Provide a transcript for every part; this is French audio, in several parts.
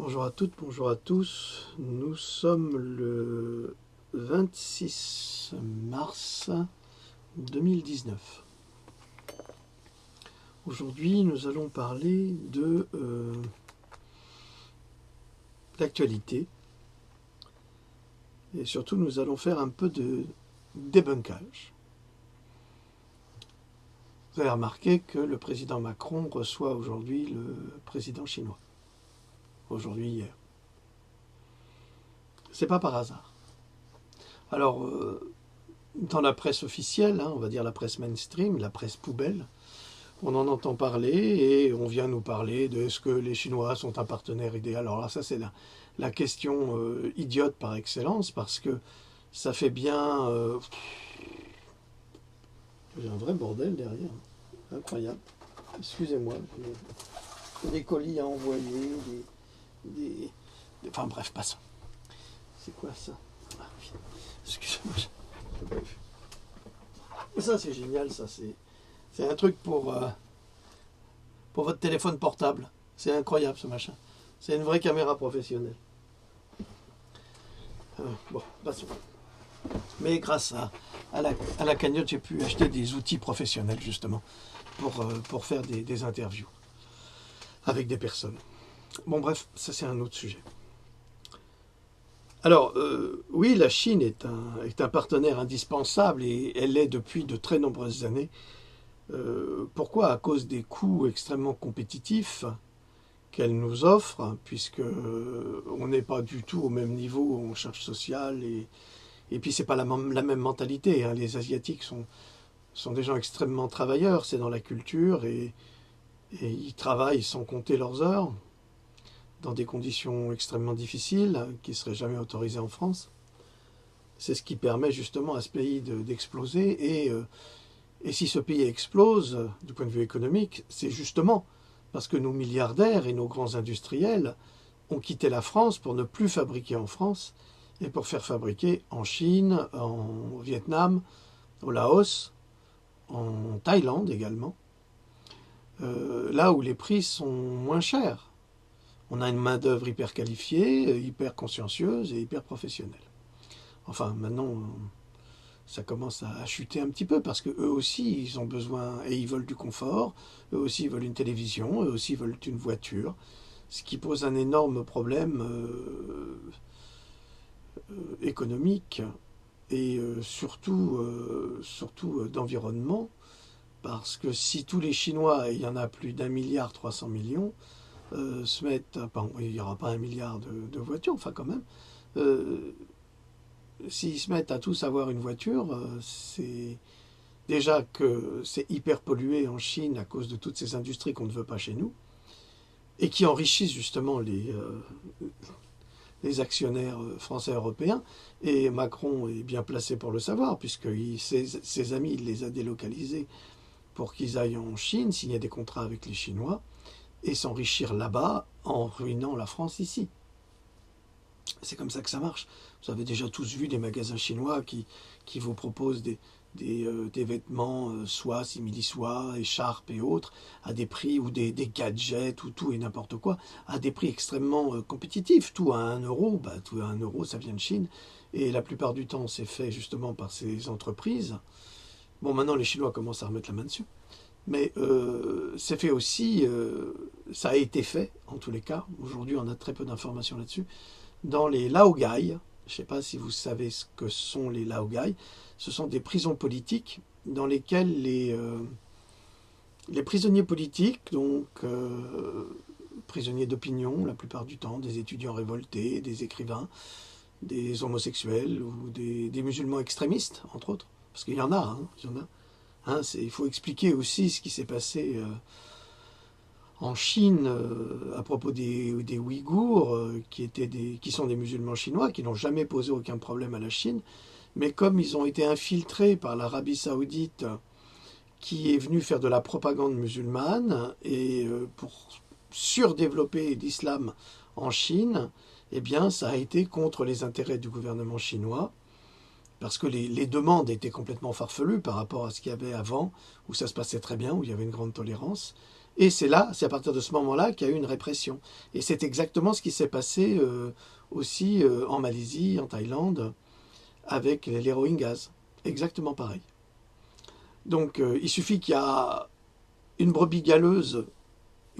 Bonjour à toutes, bonjour à tous. Nous sommes le 26 mars 2019. Aujourd'hui, nous allons parler d'actualité et surtout nous allons faire un peu de débunkage. Vous avez remarqué que le président Macron reçoit aujourd'hui le président chinois. Aujourd'hui, hier. C'est pas par hasard. Alors, dans la presse officielle, on va dire la presse mainstream, la presse poubelle, on en entend parler et on vient nous parler de est-ce que les Chinois sont un partenaire idéal. Alors là, ça c'est la question idiote par excellence parce que ça fait bien... J'ai un vrai bordel derrière. Incroyable. Excusez-moi. Des colis à envoyer, enfin bref, passons. C'est quoi ça? Ah, oui. Excusez-moi. Ça c'est génial, ça c'est un truc pour votre téléphone portable. C'est incroyable ce machin. C'est une vraie caméra professionnelle. Bon, passons. Mais grâce à la cagnotte, j'ai pu acheter des outils professionnels justement pour faire des interviews avec des personnes. Bon bref, ça c'est un autre sujet. Alors, oui, la Chine est un partenaire indispensable et elle l'est depuis de très nombreuses années. Pourquoi? À cause des coûts extrêmement compétitifs qu'elle nous offre, puisque on n'est pas du tout au même niveau en charge sociale et puis c'est pas la même mentalité. Les Asiatiques sont des gens extrêmement travailleurs, c'est dans la culture et ils travaillent sans compter leurs heures dans des conditions extrêmement difficiles qui ne seraient jamais autorisées en France. C'est ce qui permet justement à ce pays d'exploser et si ce pays explose du point de vue économique, c'est justement parce que nos milliardaires et nos grands industriels ont quitté la France pour ne plus fabriquer en France et pour faire fabriquer en Chine, au Vietnam, au Laos, en Thaïlande également, là où les prix sont moins chers. On a une main-d'œuvre hyper qualifiée, hyper consciencieuse et hyper professionnelle. Enfin, maintenant, ça commence à chuter un petit peu parce que eux aussi, ils ont besoin et ils veulent du confort. Eux aussi, ils veulent une télévision. Eux aussi, ils veulent une voiture. Ce qui pose un énorme problème économique et surtout d'environnement. Parce que si tous les Chinois, et il y en a plus d'1,3 milliard se mettent, il n'y aura pas 1 milliard de voitures, enfin quand même, s'ils se mettent à tous avoir une voiture, c'est déjà que c'est hyper pollué en Chine à cause de toutes ces industries qu'on ne veut pas chez nous, et qui enrichissent justement les actionnaires français et européens, et Macron est bien placé pour le savoir, puisque ses amis, il les a délocalisés pour qu'ils aillent en Chine, signer des contrats avec les Chinois, et s'enrichir là-bas en ruinant la France ici. C'est comme ça que ça marche. Vous avez déjà tous vu des magasins chinois qui vous proposent des vêtements soie, simili-soie, écharpes et autres, à des prix, ou des gadgets, ou tout et n'importe quoi, à des prix extrêmement compétitifs. Tout à 1 euro, tout à 1 euro, ça vient de Chine. Et la plupart du temps, c'est fait justement par ces entreprises. Bon, maintenant, les Chinois commencent à remettre la main dessus. Mais c'est fait aussi, ça a été fait en tous les cas, aujourd'hui on a très peu d'informations là-dessus, dans les laogai. Je ne sais pas si vous savez ce que sont les laogai. Ce sont des prisons politiques dans lesquelles les prisonniers politiques, donc prisonniers d'opinion la plupart du temps, des étudiants révoltés, des écrivains, des homosexuels ou des musulmans extrémistes, entre autres, parce qu'il y en a, il y en a. Il faut expliquer aussi ce qui s'est passé en Chine à propos des Ouïghours, qui sont des musulmans chinois, qui n'ont jamais posé aucun problème à la Chine, mais comme ils ont été infiltrés par l'Arabie Saoudite, qui est venue faire de la propagande musulmane, et pour surdévelopper l'islam en Chine, eh bien ça a été contre les intérêts du gouvernement chinois, parce que les demandes étaient complètement farfelues par rapport à ce qu'il y avait avant, où ça se passait très bien, où il y avait une grande tolérance. Et c'est à partir de ce moment-là qu'il y a eu une répression. Et c'est exactement ce qui s'est passé aussi en Malaisie, en Thaïlande, avec les Rohingyas. Exactement pareil. Donc il suffit qu'il y a une brebis galeuse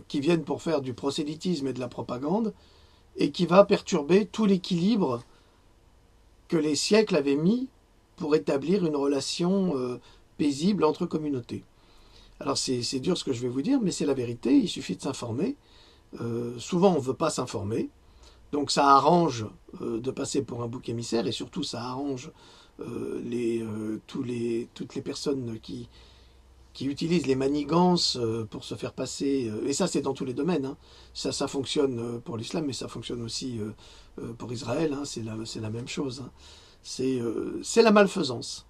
qui vienne pour faire du prosélytisme et de la propagande, et qui va perturber tout l'équilibre que les siècles avaient mis pour établir une relation paisible entre communautés. Alors c'est dur ce que je vais vous dire, mais c'est la vérité, il suffit de s'informer. Souvent on ne veut pas s'informer, donc ça arrange de passer pour un bouc émissaire, et surtout ça arrange toutes les personnes qui utilisent les manigances pour se faire passer, et ça c'est dans tous les domaines, hein. Ça fonctionne pour l'islam, mais ça fonctionne aussi pour Israël, hein. C'est la même chose, hein. C'est la malfaisance,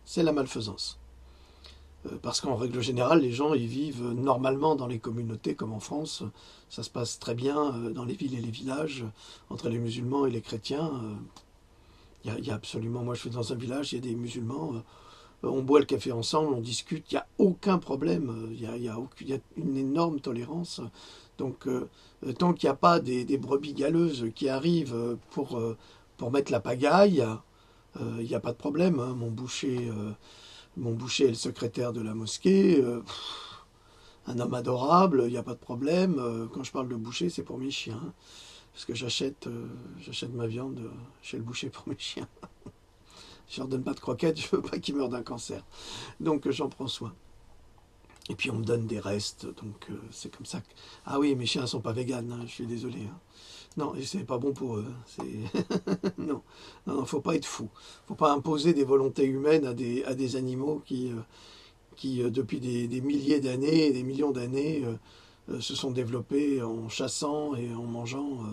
parce qu'en règle générale, les gens ils vivent normalement dans les communautés, comme en France, ça se passe très bien dans les villes et les villages, entre les musulmans et les chrétiens. Il y a absolument, moi je suis dans un village, il y a des musulmans, on boit le café ensemble, on discute, il n'y a aucun problème, il y a une énorme tolérance. Donc tant qu'il n'y a pas des brebis galeuses qui arrivent pour mettre la pagaille, il n'y a pas de problème, hein. Mon boucher est le secrétaire de la mosquée, un homme adorable, il n'y a pas de problème. Quand je parle de boucher, c'est pour mes chiens, hein, parce que j'achète ma viande chez le boucher pour mes chiens. Je leur donne pas de croquettes, je veux pas qu'ils meurent d'un cancer. Donc j'en prends soin. Et puis on me donne des restes, donc c'est comme ça que... Ah oui, mes chiens sont pas véganes, hein, je suis désolé, hein. Non, c'est pas bon pour eux. Non, non, faut pas être fou. Faut pas imposer des volontés humaines à des animaux qui depuis des milliers d'années, des millions d'années, se sont développés en chassant et en mangeant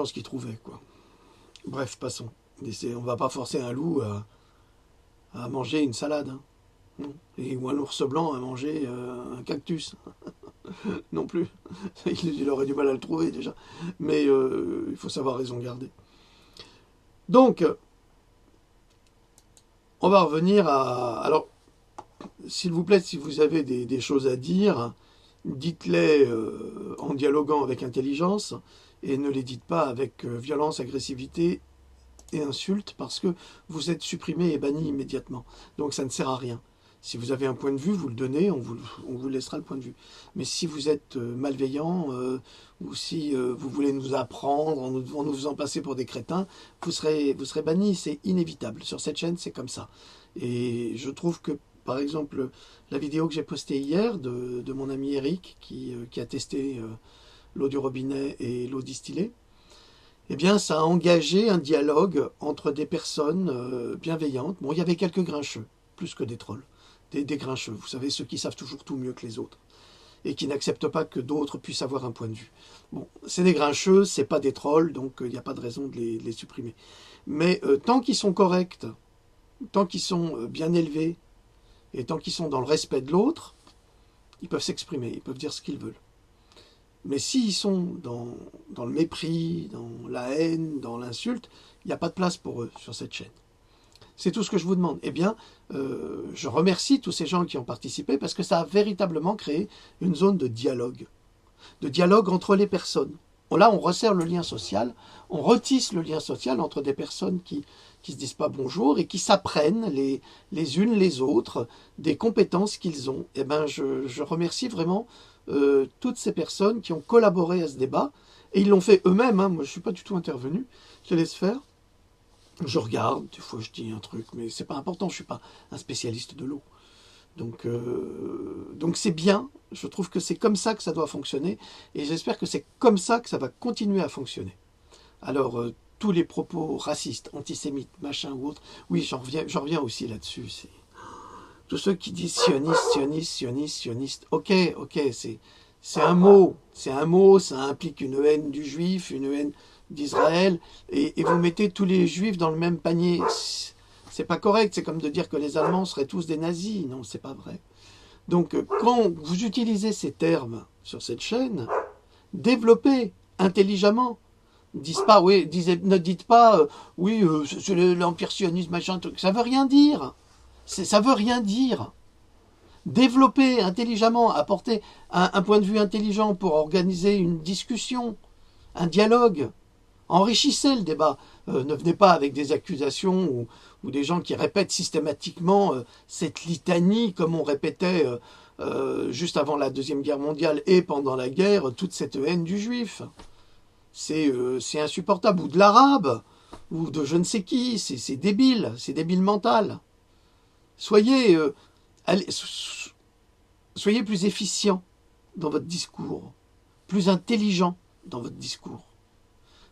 ce qu'ils trouvaient, quoi. Bref, passons. On va pas forcer un loup à manger une salade, hein. Non. Ou un ours blanc à manger un cactus. Non plus. Il aurait du mal à le trouver déjà. Mais il faut savoir raison garder. Donc, on va revenir à... Alors, s'il vous plaît, si vous avez des choses à dire, dites-les en dialoguant avec intelligence, et ne les dites pas avec violence, agressivité et insulte, parce que vous êtes supprimé et banni immédiatement. Donc ça ne sert à rien. Si vous avez un point de vue, vous le donnez, on vous laissera le point de vue. Mais si vous êtes malveillant, ou si vous voulez nous apprendre en nous faisant passer pour des crétins, vous serez banni, c'est inévitable. Sur cette chaîne, c'est comme ça. Et je trouve que, par exemple, la vidéo que j'ai postée hier de mon ami Eric, qui a testé l'eau du robinet et l'eau distillée, eh bien, ça a engagé un dialogue entre des personnes bienveillantes. Bon, il y avait quelques grincheux, plus que des trolls. Des grincheux, vous savez, ceux qui savent toujours tout mieux que les autres, et qui n'acceptent pas que d'autres puissent avoir un point de vue. Bon, c'est des grincheux, c'est pas des trolls, donc il n'y a pas de raison de les supprimer. Mais tant qu'ils sont corrects, tant qu'ils sont bien élevés, et tant qu'ils sont dans le respect de l'autre, ils peuvent s'exprimer, ils peuvent dire ce qu'ils veulent. Mais s'ils sont dans le mépris, dans la haine, dans l'insulte, il n'y a pas de place pour eux sur cette chaîne. C'est tout ce que je vous demande. Eh bien, je remercie tous ces gens qui ont participé parce que ça a véritablement créé une zone de dialogue entre les personnes. Là, on resserre le lien social, on retisse le lien social entre des personnes qui se disent pas bonjour et qui s'apprennent les unes les autres des compétences qu'ils ont. Eh bien, je remercie vraiment toutes ces personnes qui ont collaboré à ce débat, et ils l'ont fait eux-mêmes, hein. Moi je ne suis pas du tout intervenu, je les laisse faire, je regarde, des fois je dis un truc, mais c'est pas important, je ne suis pas un spécialiste de l'eau. Donc c'est bien, je trouve que c'est comme ça que ça doit fonctionner, et j'espère que c'est comme ça que ça va continuer à fonctionner. Alors, tous les propos racistes, antisémites, machin ou autre, oui, j'en reviens aussi là-dessus, c'est... Tous ceux qui disent sioniste, ok, c'est un mot, ça implique une haine du juif, une haine d'Israël, et vous mettez tous les juifs dans le même panier. C'est pas correct, c'est comme de dire que les Allemands seraient tous des nazis, non, c'est pas vrai. Donc, quand vous utilisez ces termes sur cette chaîne, développez intelligemment. Ne dites pas, oui, c'est l'empire sioniste, machin, ça veut rien dire. Ça veut rien dire. développer intelligemment, apporter un point de vue intelligent pour organiser une discussion, un dialogue. Enrichissez le débat. Ne venez pas avec des accusations ou des gens qui répètent systématiquement cette litanie comme on répétait juste avant la Deuxième Guerre mondiale et pendant la guerre, toute cette haine du juif. C'est insupportable. Ou de l'arabe, ou de je ne sais qui. C'est débile mental. Soyez plus efficient dans votre discours, plus intelligent dans votre discours.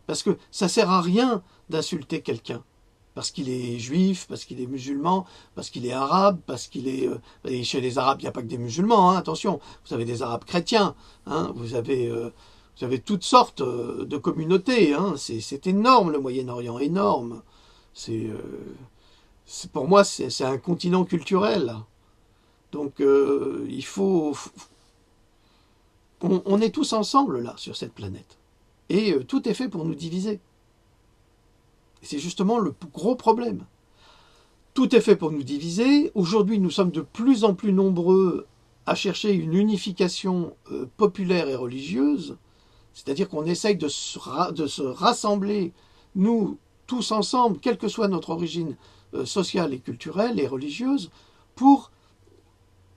Parce que ça ne sert à rien d'insulter quelqu'un. Parce qu'il est juif, parce qu'il est musulman, parce qu'il est arabe, parce qu'il est... et chez les arabes, il n'y a pas que des musulmans, hein, attention. Vous avez des arabes chrétiens, hein, vous avez toutes sortes de communautés. Hein, c'est énorme, le Moyen-Orient, énorme. Pour moi, c'est un continent culturel. Donc, il faut... On est tous ensemble, là, sur cette planète. Et tout est fait pour nous diviser. Et c'est justement le gros problème. Tout est fait pour nous diviser. Aujourd'hui, nous sommes de plus en plus nombreux à chercher une unification populaire et religieuse. C'est-à-dire qu'on essaye de se rassembler, nous, tous ensemble, quelle que soit notre origine sociale et culturelle et religieuse, pour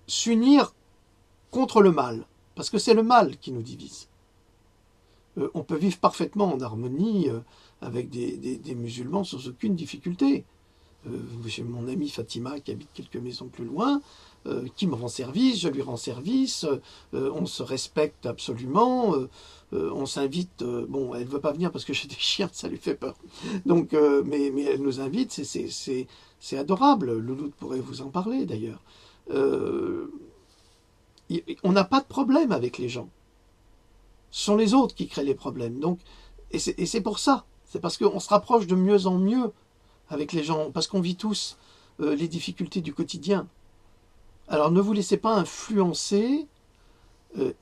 s'unir contre le mal. Parce que c'est le mal qui nous divise. On peut vivre parfaitement en harmonie avec des musulmans sans aucune difficulté. J'ai mon amie Fatima qui habite quelques maisons plus loin, qui me rend service, je lui rends service, on se respecte absolument, on s'invite, bon, elle ne veut pas venir parce que j'ai des chiens, ça lui fait peur. Donc, mais elle nous invite, c'est adorable, Louloute pourrait vous en parler d'ailleurs. On n'a pas de problème avec les gens. Ce sont les autres qui créent les problèmes. Donc, et c'est pour ça. C'est parce qu'on se rapproche de mieux en mieux avec les gens, parce qu'on vit tous les difficultés du quotidien. Alors ne vous laissez pas influencer,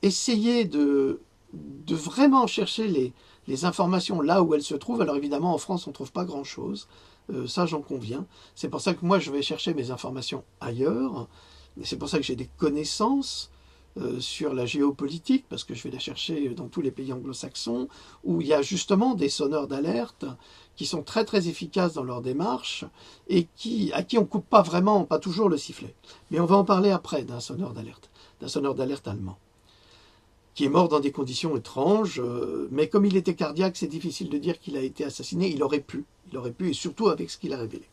essayez de vraiment chercher les informations là où elles se trouvent. Alors évidemment, en France, on ne trouve pas grand-chose, ça j'en conviens. C'est pour ça que moi, je vais chercher mes informations ailleurs. C'est pour ça que j'ai des connaissances sur la géopolitique, parce que je vais la chercher dans tous les pays anglo-saxons, où il y a justement des sonneurs d'alerte qui sont très très efficaces dans leur démarche et à qui on ne coupe pas vraiment, pas toujours le sifflet. Mais on va en parler après d'un sonneur d'alerte allemand, qui est mort dans des conditions étranges, mais comme il était cardiaque, c'est difficile de dire qu'il a été assassiné. Il aurait pu, et surtout avec ce qu'il a révélé.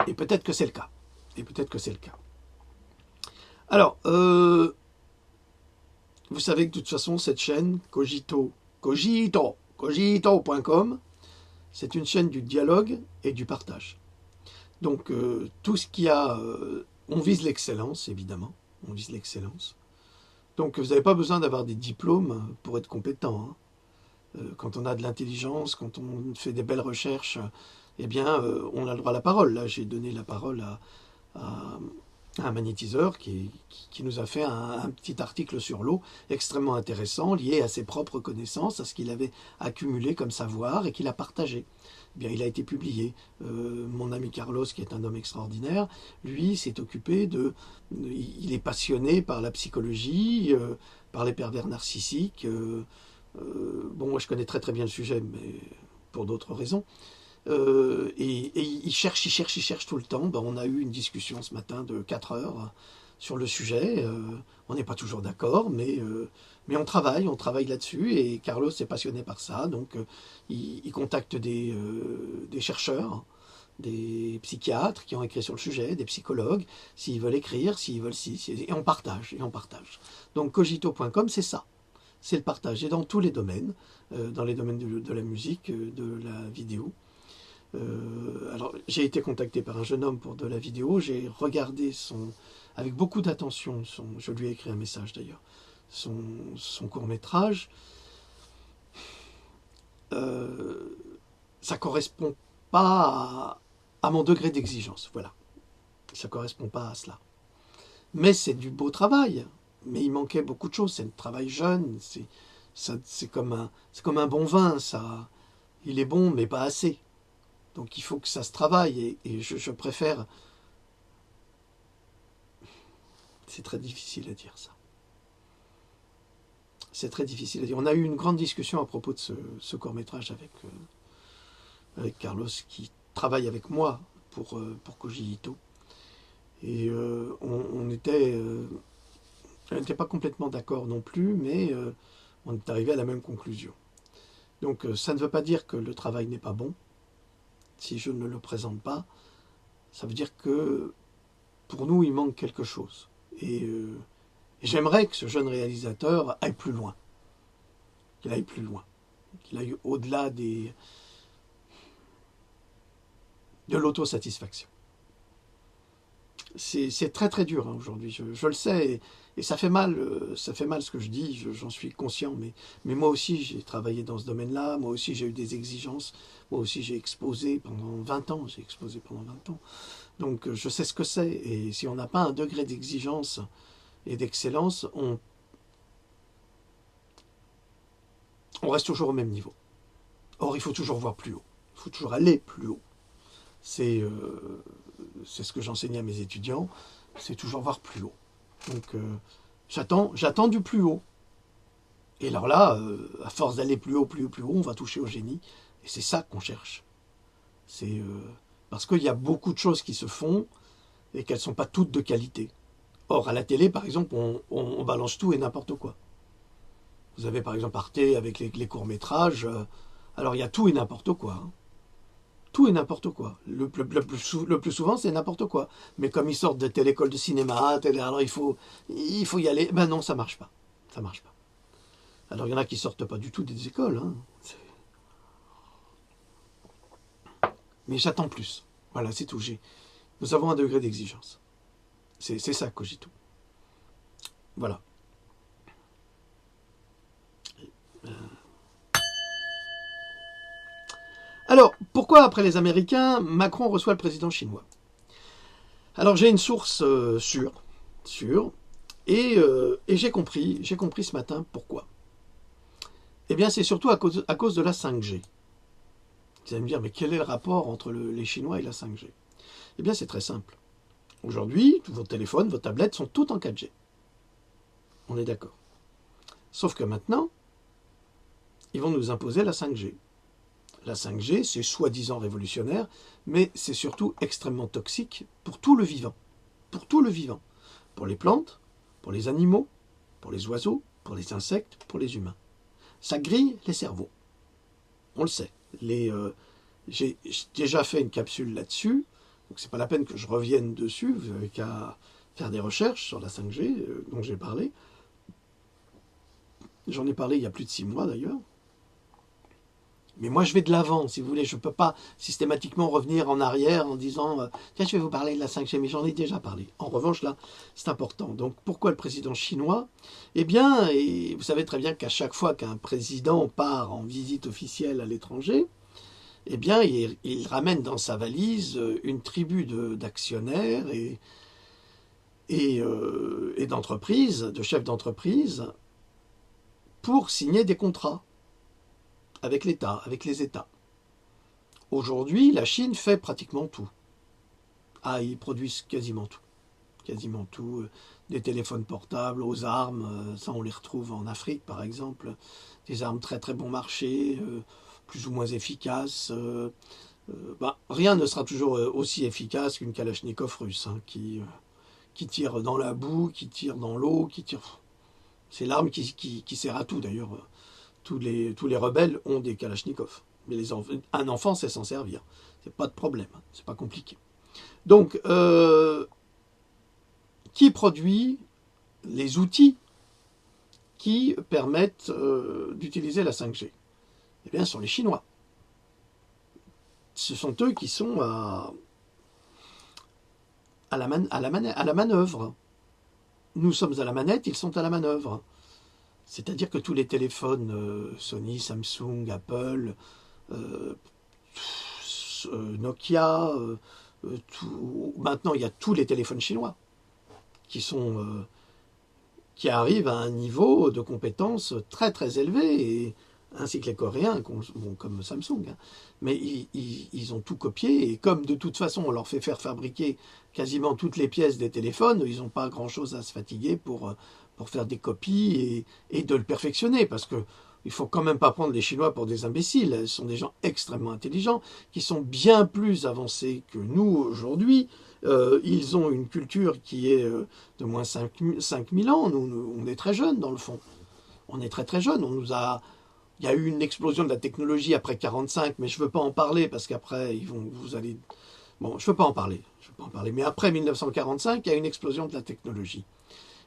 Et peut-être que c'est le cas. Alors, vous savez que de toute façon, cette chaîne, cogito.com, c'est une chaîne du dialogue et du partage. Donc, tout ce qu'il y a, on vise l'excellence, évidemment, on vise l'excellence. Donc, vous n'avez pas besoin d'avoir des diplômes pour être compétent. Hein. Quand on a de l'intelligence, quand on fait des belles recherches, eh bien, on a le droit à la parole. Là, j'ai donné la parole à un magnétiseur qui nous a fait un petit article sur l'eau extrêmement intéressant, lié à ses propres connaissances, à ce qu'il avait accumulé comme savoir et qu'il a partagé. Eh bien, il a été publié. Mon ami Carlos, qui est un homme extraordinaire, lui s'est occupé il est passionné par la psychologie, par les pervers narcissiques. Bon, moi je connais très très bien le sujet, mais pour d'autres raisons. Et il cherche tout le temps. Ben, on a eu une discussion ce matin de 4 heures sur le sujet. On n'est pas toujours d'accord, mais on travaille là-dessus. Et Carlos est passionné par ça, donc il contacte des chercheurs, des psychiatres qui ont écrit sur le sujet, des psychologues, s'ils veulent écrire, s'ils veulent... et on partage. Donc cogito.com, c'est ça. C'est le partage. Et dans tous les domaines, dans les domaines de la musique, de la vidéo. Alors, j'ai été contacté par un jeune homme pour de la vidéo. J'ai regardé avec beaucoup d'attention, je lui ai écrit un message d'ailleurs, son court-métrage. Ça correspond pas à mon degré d'exigence. Voilà. Ça correspond pas à cela. Mais c'est du beau travail. Mais il manquait beaucoup de choses. C'est un travail jeune. C'est comme un bon vin. Ça, il est bon, mais pas assez. Donc il faut que ça se travaille. Et je préfère C'est très difficile à dire ça. C'est très difficile à dire. On a eu une grande discussion à propos de ce court-métrage avec Carlos, qui travaille avec moi pour Cogito. Et on n'était pas complètement d'accord non plus, mais on est arrivé à la même conclusion. Donc ça ne veut pas dire que le travail n'est pas bon. Si je ne le présente pas, ça veut dire que pour nous, il manque quelque chose. Et j'aimerais que ce jeune réalisateur aille plus loin. Qu'il aille plus loin. Qu'il aille au-delà de l'autosatisfaction. C'est très très dur hein, aujourd'hui, je le sais, et ça fait mal ce que je dis, j'en suis conscient, mais moi aussi j'ai travaillé dans ce domaine-là, moi aussi j'ai eu des exigences, moi aussi j'ai exposé pendant 20 ans, donc je sais ce que c'est, et si on n'a pas un degré d'exigence et d'excellence, on reste toujours au même niveau. Or il faut toujours voir plus haut, il faut toujours aller plus haut. C'est ce que j'enseigne à mes étudiants, c'est toujours voir plus haut. Donc j'attends du plus haut. Et alors là, à force d'aller plus haut, on va toucher au génie. Et c'est ça qu'on cherche. C'est parce qu'il y a beaucoup de choses qui se font et qu'elles ne sont pas toutes de qualité. Or, à la télé, par exemple, on balance tout et n'importe quoi. Vous avez par exemple Arte avec les courts-métrages. Alors il y a tout et n'importe quoi. Hein. Tout et n'importe quoi. Le plus souvent, c'est n'importe quoi. Mais comme ils sortent de telle école de cinéma, alors il faut y aller. Ben non, ça marche pas. Ça marche pas. Alors il y en a qui sortent pas du tout des écoles. Hein. Mais j'attends plus. Voilà, c'est tout. Nous avons un degré d'exigence. C'est ça, Cogito. Voilà. Alors, pourquoi après les Américains, Macron reçoit le président chinois? Alors j'ai une source sûre, et j'ai compris ce matin pourquoi. Eh bien c'est surtout à cause de la 5G. Vous allez me dire, mais quel est le rapport entre les Chinois et la 5G? Eh bien c'est très simple. Aujourd'hui, vos téléphones, vos tablettes sont toutes en 4G. On est d'accord. Sauf que maintenant, ils vont nous imposer la 5G. La 5G, c'est soi-disant révolutionnaire, mais c'est surtout extrêmement toxique pour tout le vivant. Pour tout le vivant. Pour les plantes, pour les animaux, pour les oiseaux, pour les insectes, pour les humains. Ça grille les cerveaux. On le sait. J'ai déjà fait une capsule là-dessus, donc c'est pas la peine que je revienne dessus, vous n'avez qu'à faire des recherches sur la 5G dont j'ai parlé. J'en ai parlé il y a plus de 6 mois d'ailleurs. Mais moi, je vais de l'avant, si vous voulez. Je ne peux pas systématiquement revenir en arrière en disant « Tiens, je vais vous parler de la 5G », mais j'en ai déjà parlé. En revanche, là, c'est important. Donc, pourquoi le président chinois? Eh bien, et vous savez très bien qu'à chaque fois qu'un président part en visite officielle à l'étranger, eh bien, il ramène dans sa valise une tribu d'actionnaires et d'entreprises, de chefs d'entreprise, pour signer des contrats avec l'État, avec les États. Aujourd'hui, la Chine fait pratiquement tout. Ah, ils produisent quasiment tout. Quasiment tout. Des téléphones portables aux armes, ça on les retrouve en Afrique par exemple. Des armes très très bon marché, plus ou moins efficaces. Rien ne sera toujours aussi efficace qu'une Kalachnikov russe, hein, qui tire dans la boue, qui tire dans l'eau, qui tire... C'est l'arme qui sert à tout d'ailleurs. Tous les rebelles ont des Kalachnikov. Mais un enfant sait s'en servir. C'est pas de problème. C'est pas compliqué. Donc, qui produit les outils qui permettent d'utiliser la 5G? Eh bien, ce sont les Chinois. Ce sont eux qui sont à la manœuvre. Nous sommes à la manette, ils sont à la manœuvre. C'est-à-dire que tous les téléphones Sony, Samsung, Apple, Nokia, maintenant il y a tous les téléphones chinois qui arrivent à un niveau de compétence très très élevé. Et ainsi que les Coréens, bon, comme Samsung, hein. Mais ils ont tout copié, et comme de toute façon on leur fait faire fabriquer quasiment toutes les pièces des téléphones, ils n'ont pas grand-chose à se fatiguer pour faire des copies et de le perfectionner, parce que il faut quand même pas prendre les Chinois pour des imbéciles. Ce sont des gens extrêmement intelligents, qui sont bien plus avancés que nous aujourd'hui. Ils ont une culture qui est de moins 5000 ans. Nous, on est très jeunes dans le fond. On est très très jeunes. Il y a eu une explosion de la technologie après 45, mais je ne veux pas en parler parce qu'après, vous allez... Bon, je ne veux pas en parler. Mais après 1945, il y a une explosion de la technologie.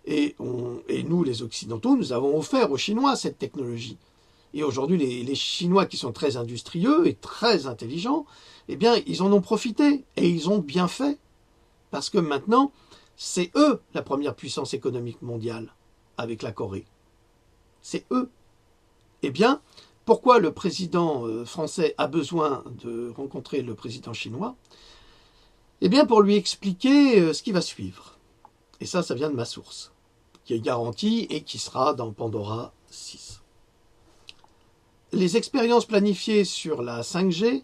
Et nous, les Occidentaux, nous avons offert aux Chinois cette technologie. Et aujourd'hui, les Chinois qui sont très industrieux et très intelligents, eh bien, ils en ont profité. Et ils ont bien fait. Parce que maintenant, c'est eux la première puissance économique mondiale avec la Corée. C'est eux. Eh bien, pourquoi le président français a besoin de rencontrer le président chinois? Eh bien, pour lui expliquer ce qui va suivre. Et ça vient de ma source, qui est garantie et qui sera dans Pandora 6. Les expériences planifiées sur la 5G...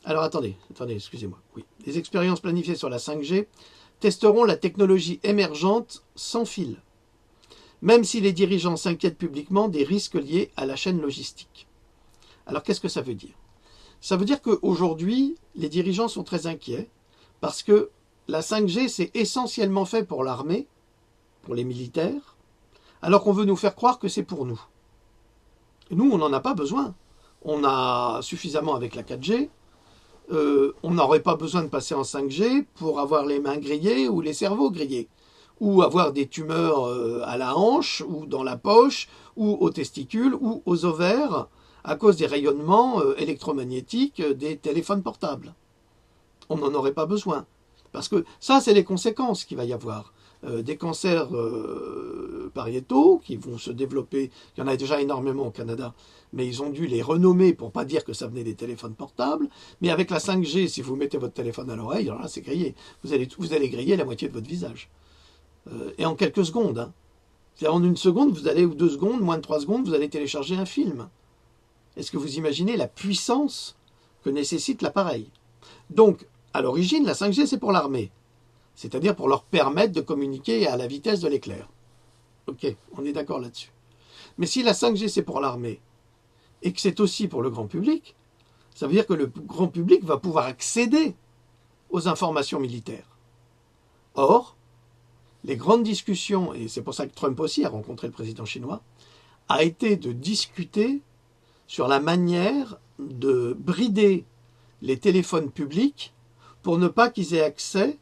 Alors attendez, excusez-moi. Oui. Les expériences planifiées sur la 5G testeront la technologie émergente sans fil, même si les dirigeants s'inquiètent publiquement des risques liés à la chaîne logistique. Alors qu'est-ce que ça veut dire? Ça veut dire qu'aujourd'hui, les dirigeants sont très inquiets parce que la 5G, c'est essentiellement fait pour l'armée, pour les militaires, alors qu'on veut nous faire croire que c'est pour nous. Et nous, on n'en a pas besoin. On a suffisamment avec la 4G. On n'aurait pas besoin de passer en 5G pour avoir les mains grillées ou les cerveaux grillés, ou avoir des tumeurs à la hanche, ou dans la poche, ou aux testicules, ou aux ovaires, à cause des rayonnements électromagnétiques des téléphones portables. On n'en aurait pas besoin. Parce que ça, c'est les conséquences qu'il va y avoir. Des cancers pariétaux qui vont se développer. Il y en a déjà énormément au Canada, mais ils ont dû les renommer pour pas dire que ça venait des téléphones portables. Mais avec la 5G, si vous mettez votre téléphone à l'oreille, alors là, c'est grillé. Vous allez griller la moitié de votre visage. Et en quelques secondes. Hein. C'est-à-dire en une seconde, ou 2 secondes, moins de 3 secondes, vous allez télécharger un film. Est-ce que vous imaginez la puissance que nécessite l'appareil? Donc, à l'origine, la 5G, c'est pour l'armée. C'est-à-dire pour leur permettre de communiquer à la vitesse de l'éclair. Ok, on est d'accord là-dessus. Mais si la 5G, c'est pour l'armée, et que c'est aussi pour le grand public, ça veut dire que le grand public va pouvoir accéder aux informations militaires. Or, les grandes discussions, et c'est pour ça que Trump aussi a rencontré le président chinois, a été de discuter sur la manière de brider les téléphones publics pour ne pas qu'ils aient accès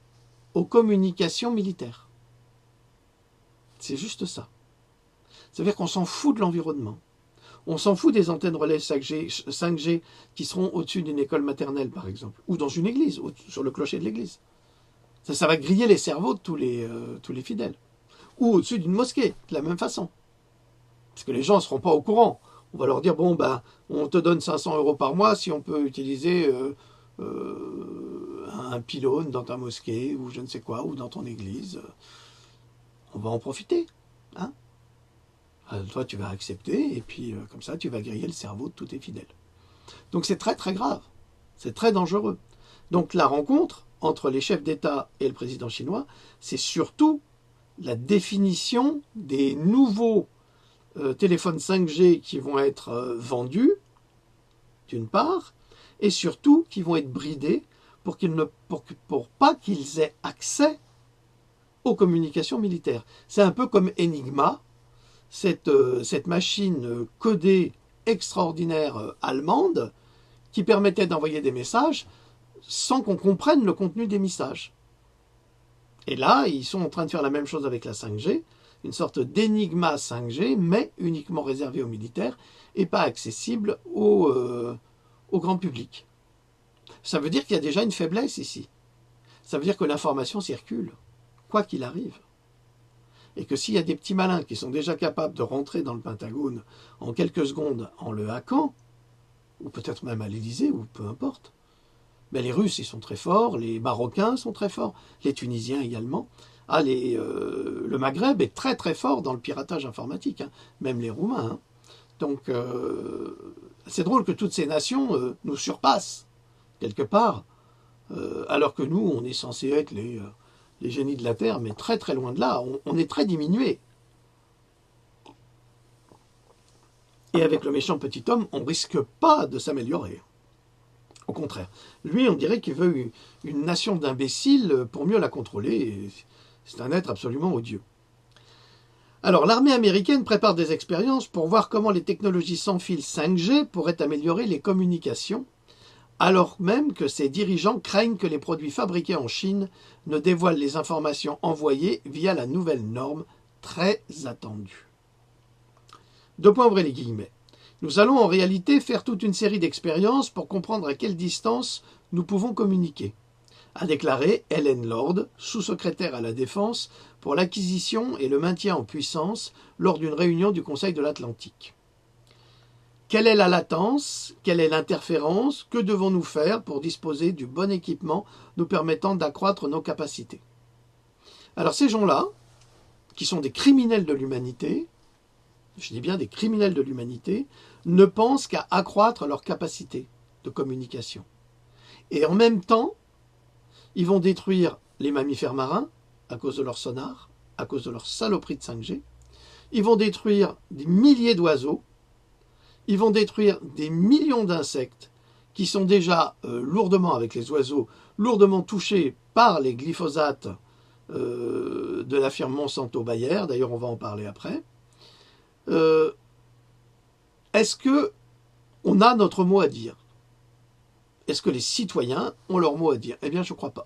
aux communications militaires. C'est juste ça. Ça veut dire qu'on s'en fout de l'environnement. On s'en fout des antennes relais 5G qui seront au-dessus d'une école maternelle, par exemple, ou dans une église, sur le clocher de l'église. Ça va griller les cerveaux de tous les fidèles. Ou au-dessus d'une mosquée, de la même façon. Parce que les gens ne seront pas au courant. On va leur dire, bon, ben, on te donne 500 € par mois si on peut utiliser un pylône dans ta mosquée, ou je ne sais quoi, ou dans ton église. On va en profiter. Hein? Toi, tu vas accepter, et puis comme ça, tu vas griller le cerveau de tous tes fidèles. Donc c'est très très grave. C'est très dangereux. Donc la rencontre entre les chefs d'État et le président chinois, c'est surtout la définition des nouveaux téléphones 5G qui vont être vendus, d'une part, et surtout qui vont être bridés pour pas qu'ils aient accès aux communications militaires. C'est un peu comme Enigma, cette machine codée extraordinaire allemande qui permettait d'envoyer des messages sans qu'on comprenne le contenu des messages. Et là, ils sont en train de faire la même chose avec la 5G, une sorte d'énigma 5G, mais uniquement réservé aux militaires et pas accessible au grand public. Ça veut dire qu'il y a déjà une faiblesse ici. Ça veut dire que l'information circule, quoi qu'il arrive. Et que s'il y a des petits malins qui sont déjà capables de rentrer dans le Pentagone en quelques secondes en le hackant, ou peut-être même à l'Élysée, ou peu importe, ben les Russes, ils sont très forts, les Marocains sont très forts, les Tunisiens également. Le Maghreb est très très fort dans le piratage informatique, hein, même les Roumains. Hein. Donc, c'est drôle que toutes ces nations nous surpassent, quelque part, alors que nous, on est censé être les génies de la Terre, mais très très loin de là. On est très diminués. Et avec le méchant petit homme, on ne risque pas de s'améliorer. Au contraire. Lui, on dirait qu'il veut une nation d'imbéciles pour mieux la contrôler. C'est un être absolument odieux. Alors, l'armée américaine prépare des expériences pour voir comment les technologies sans fil 5G pourraient améliorer les communications, alors même que ses dirigeants craignent que les produits fabriqués en Chine ne dévoilent les informations envoyées via la nouvelle norme très attendue. Deux points, ouvrez les guillemets. Nous allons en réalité faire toute une série d'expériences pour comprendre à quelle distance nous pouvons communiquer, a déclaré Helen Lord, sous-secrétaire à la Défense pour l'acquisition et le maintien en puissance lors d'une réunion du Conseil de l'Atlantique. Quelle est la latence? Quelle est l'interférence? Que devons-nous faire pour disposer du bon équipement nous permettant d'accroître nos capacités? Alors ces gens-là, qui sont des criminels de l'humanité, je dis bien des criminels de l'humanité, ne pensent qu'à accroître leurs capacités de communication. Et en même temps, ils vont détruire les mammifères marins à cause de leur sonar, à cause de leur saloperie de 5G. Ils vont détruire des milliers d'oiseaux. Ils vont détruire des millions d'insectes qui sont déjà lourdement, avec les oiseaux, lourdement touchés par les glyphosates de la firme Monsanto-Bayer. D'ailleurs, on va en parler après. Est-ce qu'on a notre mot à dire? Est-ce que les citoyens ont leur mot à dire? Eh bien, je ne crois pas.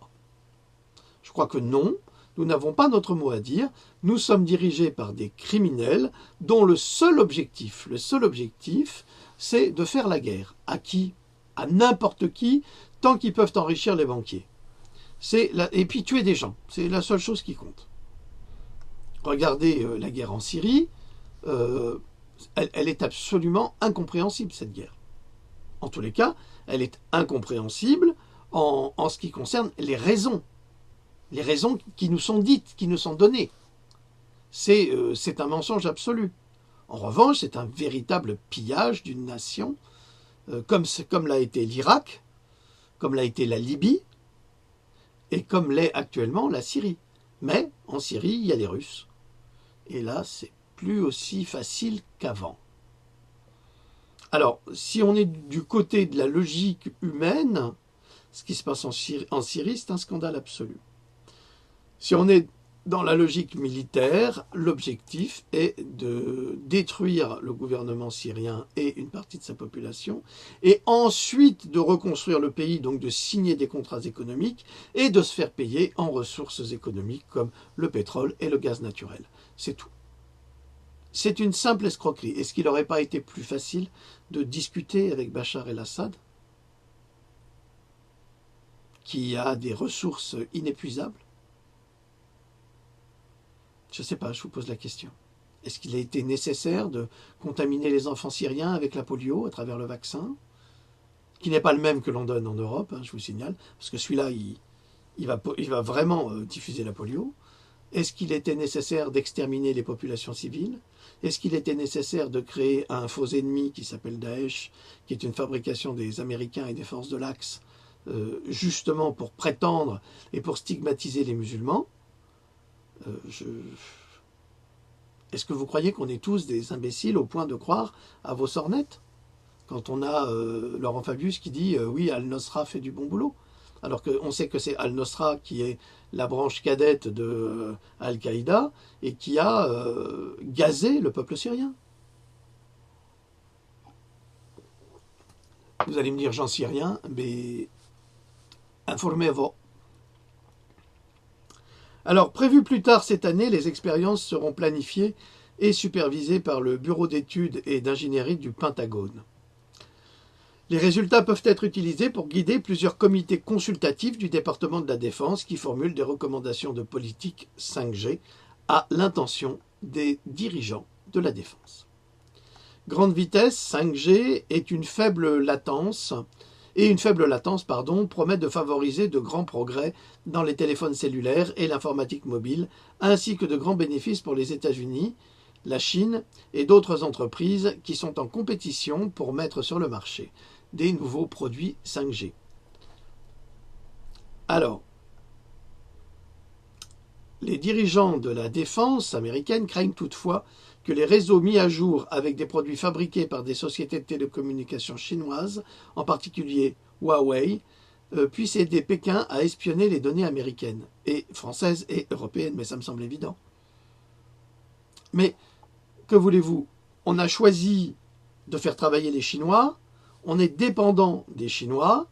Je crois que non, nous n'avons pas notre mot à dire. Nous sommes dirigés par des criminels dont le seul objectif, c'est de faire la guerre. À qui? À n'importe qui, tant qu'ils peuvent enrichir les banquiers. Et puis tuer des gens, c'est la seule chose qui compte. Regardez la guerre en Syrie, elle est absolument incompréhensible, cette guerre. En tous les cas, elle est incompréhensible en ce qui concerne les raisons qui nous sont dites, qui nous sont données. C'est un mensonge absolu. En revanche, c'est un véritable pillage d'une nation, comme l'a été l'Irak, comme l'a été la Libye, et comme l'est actuellement la Syrie. Mais en Syrie, il y a les Russes. Et là, c'est plus aussi facile qu'avant. Alors, si on est du côté de la logique humaine, ce qui se passe en Syrie, c'est un scandale absolu. Si on est dans la logique militaire, l'objectif est de détruire le gouvernement syrien et une partie de sa population, et ensuite de reconstruire le pays, donc de signer des contrats économiques et de se faire payer en ressources économiques comme le pétrole et le gaz naturel. C'est tout. C'est une simple escroquerie. Est-ce qu'il n'aurait pas été plus facile de discuter avec Bachar el-Assad, qui a des ressources inépuisables? Je ne sais pas, je vous pose la question. Est-ce qu'il a été nécessaire de contaminer les enfants syriens avec la polio à travers le vaccin, qui n'est pas le même que l'on donne en Europe, je vous signale, parce que celui-là, il va vraiment diffuser la polio. Est-ce qu'il était nécessaire d'exterminer les populations civiles? Est-ce qu'il était nécessaire de créer un faux ennemi qui s'appelle Daesh, qui est une fabrication des Américains et des forces de l'Axe, justement pour prétendre et pour stigmatiser les musulmans? Est-ce que vous croyez qu'on est tous des imbéciles au point de croire à vos sornettes? Quand on a Laurent Fabius qui dit oui, Al-Nosra fait du bon boulot, alors qu'on sait que c'est Al-Nosra qui est la branche cadette de Al-Qaïda et qui a gazé le peuple syrien. Vous allez me dire, j'en sais rien, mais informez-vous. Alors, prévu plus tard cette année, les expériences seront planifiées et supervisées par le Bureau d'études et d'ingénierie du Pentagone. Les résultats peuvent être utilisés pour guider plusieurs comités consultatifs du département de la Défense qui formulent des recommandations de politique 5G à l'intention des dirigeants de la Défense. Grande vitesse 5G est une faible latence promet de favoriser de grands progrès dans les téléphones cellulaires et l'informatique mobile, ainsi que de grands bénéfices pour les États-Unis, la Chine et d'autres entreprises qui sont en compétition pour mettre sur le marché des nouveaux produits 5G. Alors, les dirigeants de la défense américaine craignent toutefois que les réseaux mis à jour avec des produits fabriqués par des sociétés de télécommunications chinoises, en particulier Huawei, puissent aider Pékin à espionner les données américaines, et françaises et européennes, mais ça me semble évident. Mais, que voulez-vous? On a choisi de faire travailler les Chinois, on est dépendant des Chinois,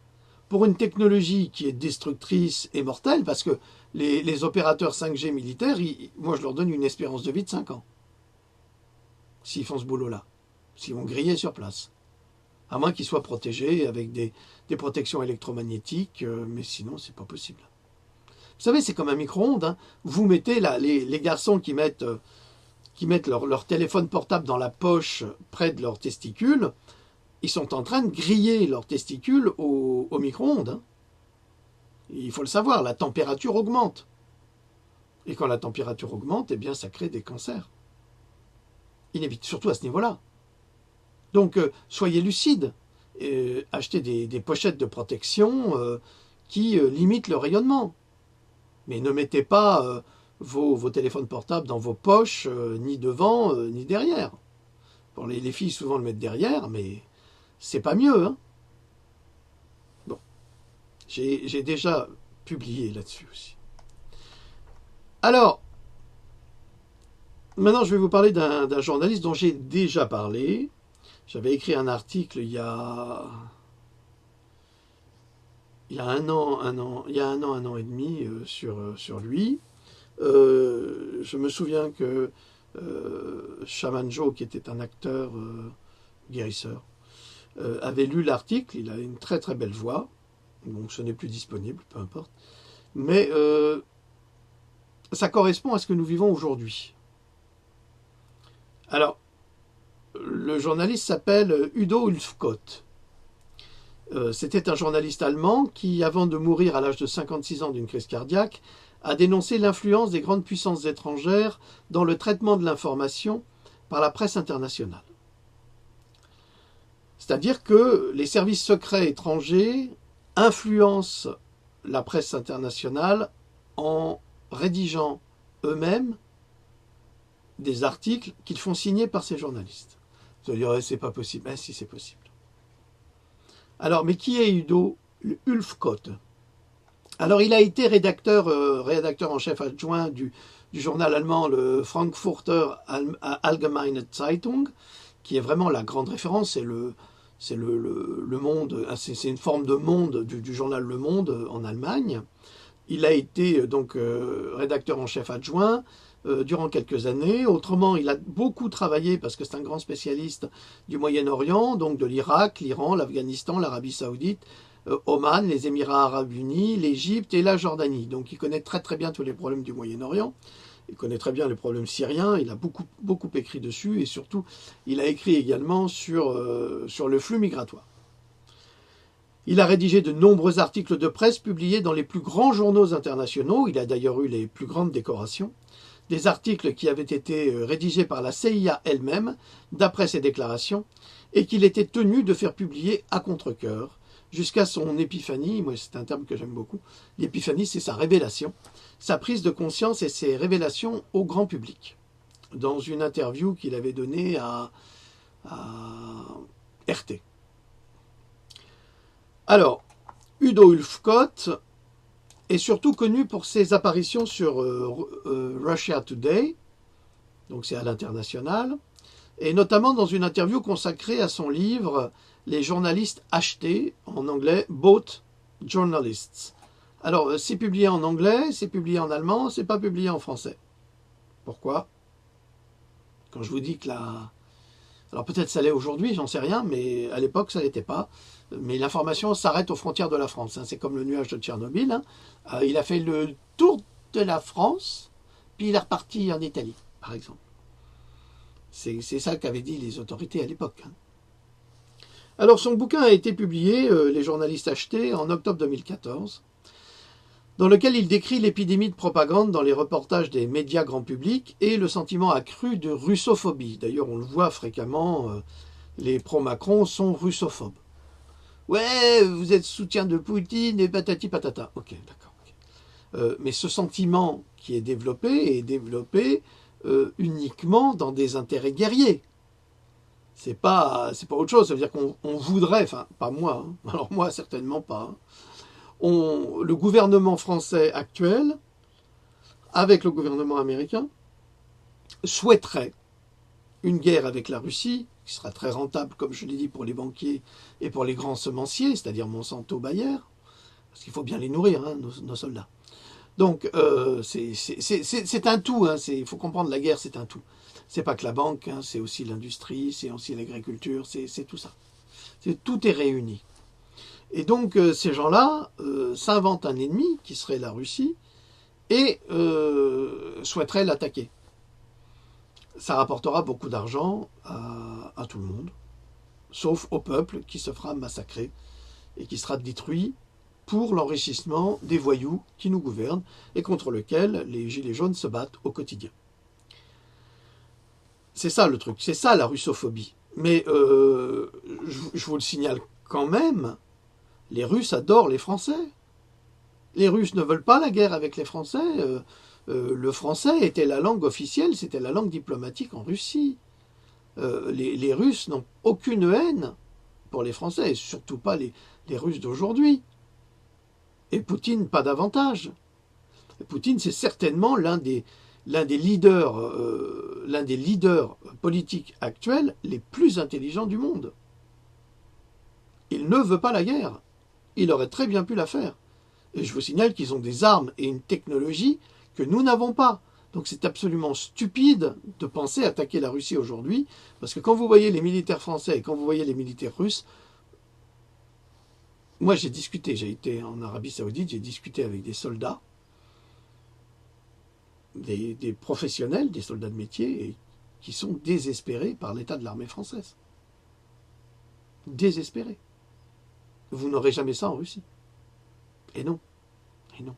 pour une technologie qui est destructrice et mortelle, parce que les opérateurs 5G militaires, moi je leur donne une espérance de vie de 5 ans. S'ils font ce boulot-là. S'ils vont griller sur place. À moins qu'ils soient protégés avec des protections électromagnétiques, mais sinon c'est pas possible. Vous savez, c'est comme un micro-ondes. Hein. Vous mettez là, les garçons qui mettent leur téléphone portable dans la poche près de leurs testicules, ils sont en train de griller leurs testicules au micro-ondes. Hein. Il faut le savoir, la température augmente. Et quand la température augmente, eh bien, ça crée des cancers. Surtout à ce niveau-là. Donc, soyez lucides. Achetez des pochettes de protection qui limitent le rayonnement. Mais ne mettez pas vos téléphones portables dans vos poches, ni devant, ni derrière. Bon, les filles souvent le mettent derrière, mais c'est pas mieux. Hein. Bon. J'ai déjà publié là-dessus aussi. Alors, maintenant je vais vous parler d'un journaliste dont j'ai déjà parlé. J'avais écrit un article il y a un an et demi sur lui. Je me souviens que Shaman Joe, qui était un acteur guérisseur, avait lu l'article. Il a une très très belle voix. Donc ce n'est plus disponible, peu importe. Mais ça correspond à ce que nous vivons aujourd'hui. Alors, le journaliste s'appelle Udo Ulfkott. C'était un journaliste allemand qui, avant de mourir à l'âge de 56 ans d'une crise cardiaque, a dénoncé l'influence des grandes puissances étrangères dans le traitement de l'information par la presse internationale. C'est-à-dire que les services secrets étrangers influencent la presse internationale en rédigeant eux-mêmes des articles qu'ils font signer par ces journalistes. Vous allez dire, c'est pas possible. Ben si, c'est possible. Alors, mais qui est Udo Ulfkott? Alors, il a été rédacteur en chef adjoint du journal allemand, le Frankfurter Allgemeine Zeitung, qui est vraiment la grande référence. C'est le Monde, c'est une forme de Monde du journal Le Monde en Allemagne. Il a été donc rédacteur en chef adjoint durant quelques années. Autrement, il a beaucoup travaillé parce que c'est un grand spécialiste du Moyen-Orient, donc de l'Irak, l'Iran, l'Afghanistan, l'Arabie Saoudite, Oman, les Émirats Arabes Unis, l'Égypte et la Jordanie. Donc il connaît très très bien tous les problèmes du Moyen-Orient. Il connaît très bien les problèmes syriens. Il a beaucoup écrit dessus et surtout, il a écrit également sur le flux migratoire. Il a rédigé de nombreux articles de presse publiés dans les plus grands journaux internationaux. Il a d'ailleurs eu les plus grandes décorations. Des articles qui avaient été rédigés par la CIA elle-même, d'après ses déclarations, et qu'il était tenu de faire publier à contre-cœur, jusqu'à son épiphanie. Moi, c'est un terme que j'aime beaucoup. L'épiphanie, c'est sa révélation, sa prise de conscience et ses révélations au grand public. Dans une interview qu'il avait donnée à RT. Alors, Udo Ulfkott est surtout connu pour ses apparitions sur Russia Today, donc c'est à l'international, et notamment dans une interview consacrée à son livre « Les journalistes achetés », en anglais « Bought Journalists ». Alors, c'est publié en anglais, c'est publié en allemand, c'est pas publié en français. Pourquoi? Quand je vous dis que la... Alors peut-être ça l'est aujourd'hui, j'en sais rien, mais à l'époque ça l'était pas. Mais l'information s'arrête aux frontières de la France. Hein. C'est comme le nuage de Tchernobyl. Hein. Il a fait le tour de la France, puis il est reparti en Italie, par exemple. C'est ça qu'avaient dit les autorités à l'époque. Hein. Alors son bouquin a été publié, Les journalistes achetés, en octobre 2014, dans lequel il décrit l'épidémie de propagande dans les reportages des médias grand public et le sentiment accru de russophobie. D'ailleurs, on le voit fréquemment, les pro-Macron sont russophobes. Ouais, vous êtes soutien de Poutine et patati patata. Ok, d'accord. Okay. Mais ce sentiment qui est développé uniquement dans des intérêts guerriers. C'est pas autre chose. Ça veut dire qu'on voudrait, enfin, pas moi, hein, alors moi, certainement pas. Le gouvernement français actuel, avec le gouvernement américain, souhaiterait une guerre avec la Russie, qui sera très rentable, comme je l'ai dit, pour les banquiers et pour les grands semenciers, c'est-à-dire Monsanto, Bayer, parce qu'il faut bien les nourrir, hein, nos soldats. Donc, c'est un tout. Hein, il faut comprendre, la guerre, c'est un tout. C'est pas que la banque, hein, c'est aussi l'industrie, c'est aussi l'agriculture, c'est tout ça. Tout est réuni. Et donc, ces gens-là s'inventent un ennemi, qui serait la Russie, et souhaiteraient l'attaquer. Ça rapportera beaucoup d'argent à tout le monde, sauf au peuple qui se fera massacrer et qui sera détruit pour l'enrichissement des voyous qui nous gouvernent et contre lesquels les gilets jaunes se battent au quotidien. C'est ça le truc, c'est ça la russophobie. Mais je vous le signale quand même, les Russes adorent les Français. Les Russes ne veulent pas la guerre avec les Français. Le français était la langue officielle, c'était la langue diplomatique en Russie. Les Russes n'ont aucune haine pour les Français, et surtout pas les Russes d'aujourd'hui. Et Poutine, pas davantage. Poutine, c'est certainement l'un des leaders politiques actuels les plus intelligents du monde. Il ne veut pas la guerre. Il aurait très bien pu la faire. Et je vous signale qu'ils ont des armes et une technologie que nous n'avons pas. Donc c'est absolument stupide de penser attaquer la Russie aujourd'hui, parce que quand vous voyez les militaires français et quand vous voyez les militaires russes, moi j'ai été en Arabie Saoudite, j'ai discuté avec des soldats, des professionnels, des soldats de métier, et qui sont désespérés par l'état de l'armée française. Désespérés. Vous n'aurez jamais ça en Russie. Et non. Et non.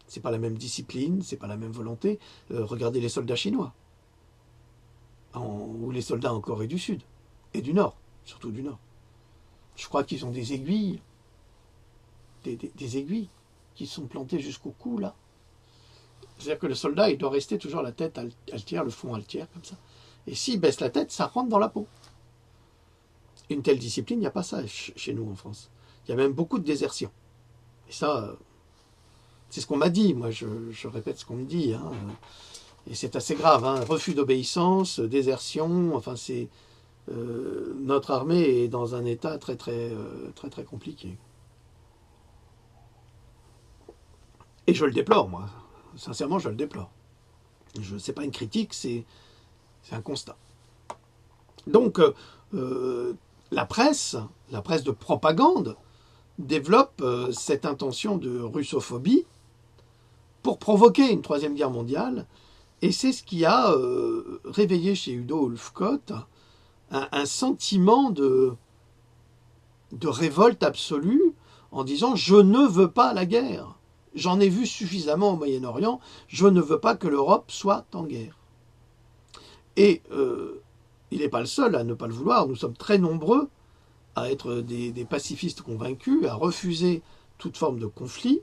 C'est pas la même discipline, c'est pas la même volonté. Regardez les soldats chinois. Ou les soldats en Corée du Sud. Et du Nord. Surtout du Nord. Je crois qu'ils ont des aiguilles. Des aiguilles qui sont plantées jusqu'au cou, là. C'est-à-dire que le soldat, il doit rester toujours la tête altière, le front altière, comme ça. Et s'il baisse la tête, ça rentre dans la peau. Une telle discipline, il n'y a pas ça chez nous en France. Il y a même beaucoup de désertion. Et ça, c'est ce qu'on m'a dit. Moi, je répète ce qu'on me dit. Hein. Et c'est assez grave. Hein. Refus d'obéissance, désertion. Enfin, c'est notre armée est dans un état très compliqué. Et je le déplore, moi. Sincèrement, je le déplore. C'est pas une critique, c'est un constat. Donc, la presse de propagande, développe cette intention de russophobie pour provoquer une troisième guerre mondiale. Et c'est ce qui a réveillé chez Udo Ulfkott un sentiment de révolte absolue en disant « Je ne veux pas la guerre. J'en ai vu suffisamment au Moyen-Orient. Je ne veux pas que l'Europe soit en guerre. » Et il n'est pas le seul à ne pas le vouloir. Nous sommes très nombreux à être des pacifistes convaincus, à refuser toute forme de conflit,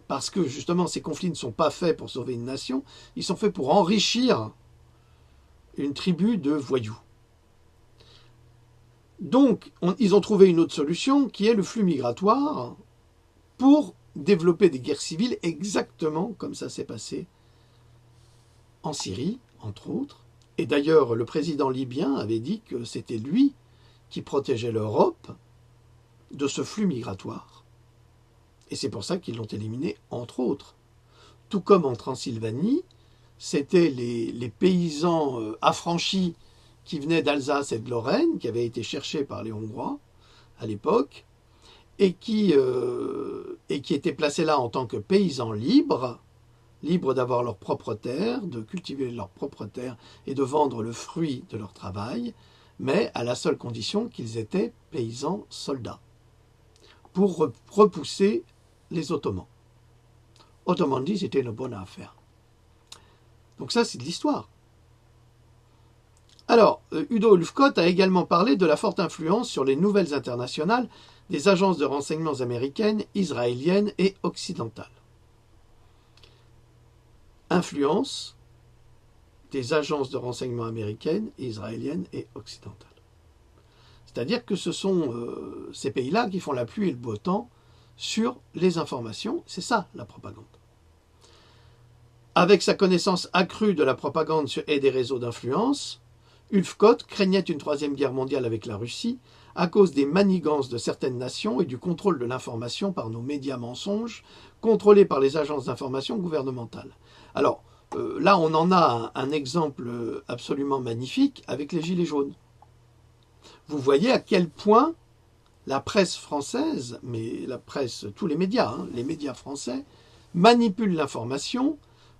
parce que justement ces conflits ne sont pas faits pour sauver une nation, ils sont faits pour enrichir une tribu de voyous. Donc ils ont trouvé une autre solution qui est le flux migratoire pour développer des guerres civiles exactement comme ça s'est passé en Syrie, entre autres. Et d'ailleurs, le président libyen avait dit que c'était lui qui protégeait l'Europe de ce flux migratoire. Et c'est pour ça qu'ils l'ont éliminé, entre autres. Tout comme en Transylvanie, c'était les paysans affranchis qui venaient d'Alsace et de Lorraine, qui avaient été cherchés par les Hongrois à l'époque, et qui étaient placés là en tant que paysans libres d'avoir leur propre terre, de cultiver leur propre terre et de vendre le fruit de leur travail, mais à la seule condition qu'ils étaient paysans soldats, pour repousser les Ottomans. autrement dit, c'était une bonne affaire. Donc ça, c'est de l'histoire. Alors, Udo Ulfkott a également parlé de la forte influence sur les nouvelles internationales des agences de renseignements américaines, israéliennes et occidentales. Influence des agences de renseignement américaines, israéliennes et occidentales. C'est-à-dire que ce sont ces pays-là qui font la pluie et le beau temps sur les informations. C'est ça, la propagande. Avec sa connaissance accrue de la propagande et des réseaux d'influence, Ulfkott craignait une troisième guerre mondiale avec la Russie à cause des manigances de certaines nations et du contrôle de l'information par nos médias mensonges contrôlés par les agences d'information gouvernementales. Alors, là, on en a un exemple absolument magnifique avec les Gilets jaunes. Vous voyez à quel point la presse française, mais la presse, tous les médias français, manipulent l'information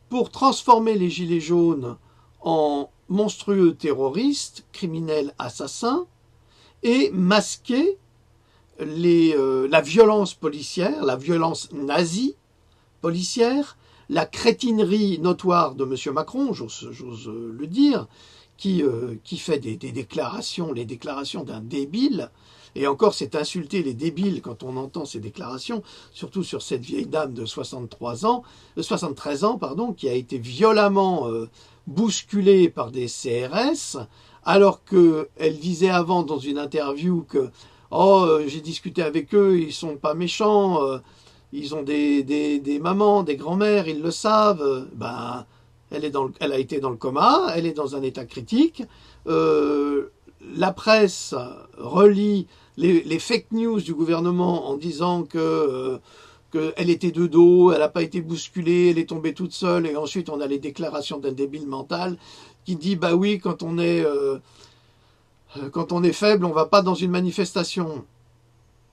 pour transformer les Gilets jaunes en monstrueux terroristes, criminels, assassins, et masquer la violence policière, la violence nazie policière, la crétinerie notoire de M. Macron, j'ose le dire, qui fait des déclarations, les déclarations d'un débile, et encore c'est insulter les débiles quand on entend ces déclarations, surtout sur cette vieille dame de 73 ans, qui a été violemment bousculée par des CRS, alors qu'elle disait avant dans une interview que « Oh, j'ai discuté avec eux, ils sont pas méchants, ils ont des mamans, des grands-mères, ils le savent. » Ben, elle a été dans le coma, elle est dans un état critique. La presse relie les fake news du gouvernement en disant qu'elle était de dos, elle n'a pas été bousculée, elle est tombée toute seule, et ensuite on a les déclarations d'un débile mental qui dit bah oui, quand on est faible, on va pas dans une manifestation.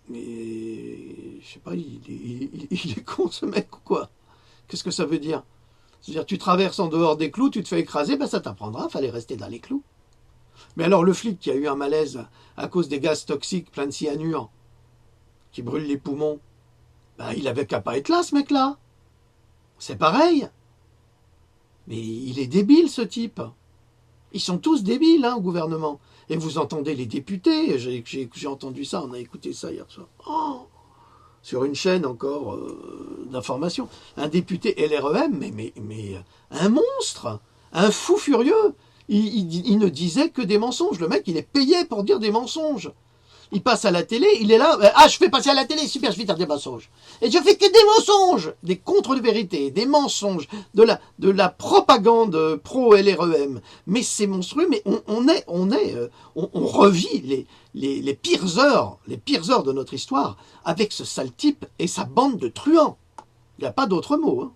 Mais je sais pas, il est con ce mec ou quoi? Qu'est-ce que ça veut dire? C'est-à-dire tu traverses en dehors des clous, tu te fais écraser, ben ça t'apprendra, fallait rester dans les clous. Mais alors le flic qui a eu un malaise à cause des gaz toxiques pleins de cyanure, qui brûlent les poumons, ben il avait qu'à pas être là ce mec-là. C'est pareil. Mais il est débile ce type. Ils sont tous débiles au gouvernement. Et vous entendez les députés, j'ai entendu ça, on a écouté ça hier soir. Oh, sur une chaîne encore d'information. Un député LREM, mais un monstre, un fou furieux. Il ne disait que des mensonges. Le mec, il est payé pour dire des mensonges. Il passe à la télé, il est là, ah, je fais passer à la télé, super, je vais dire des mensonges. Et je fais que des mensonges, des contre-vérités, des mensonges, de la propagande pro-LREM. Mais c'est monstrueux, mais on revit les pires heures de notre histoire avec ce sale type et sa bande de truands. Il n'y a pas d'autre mot.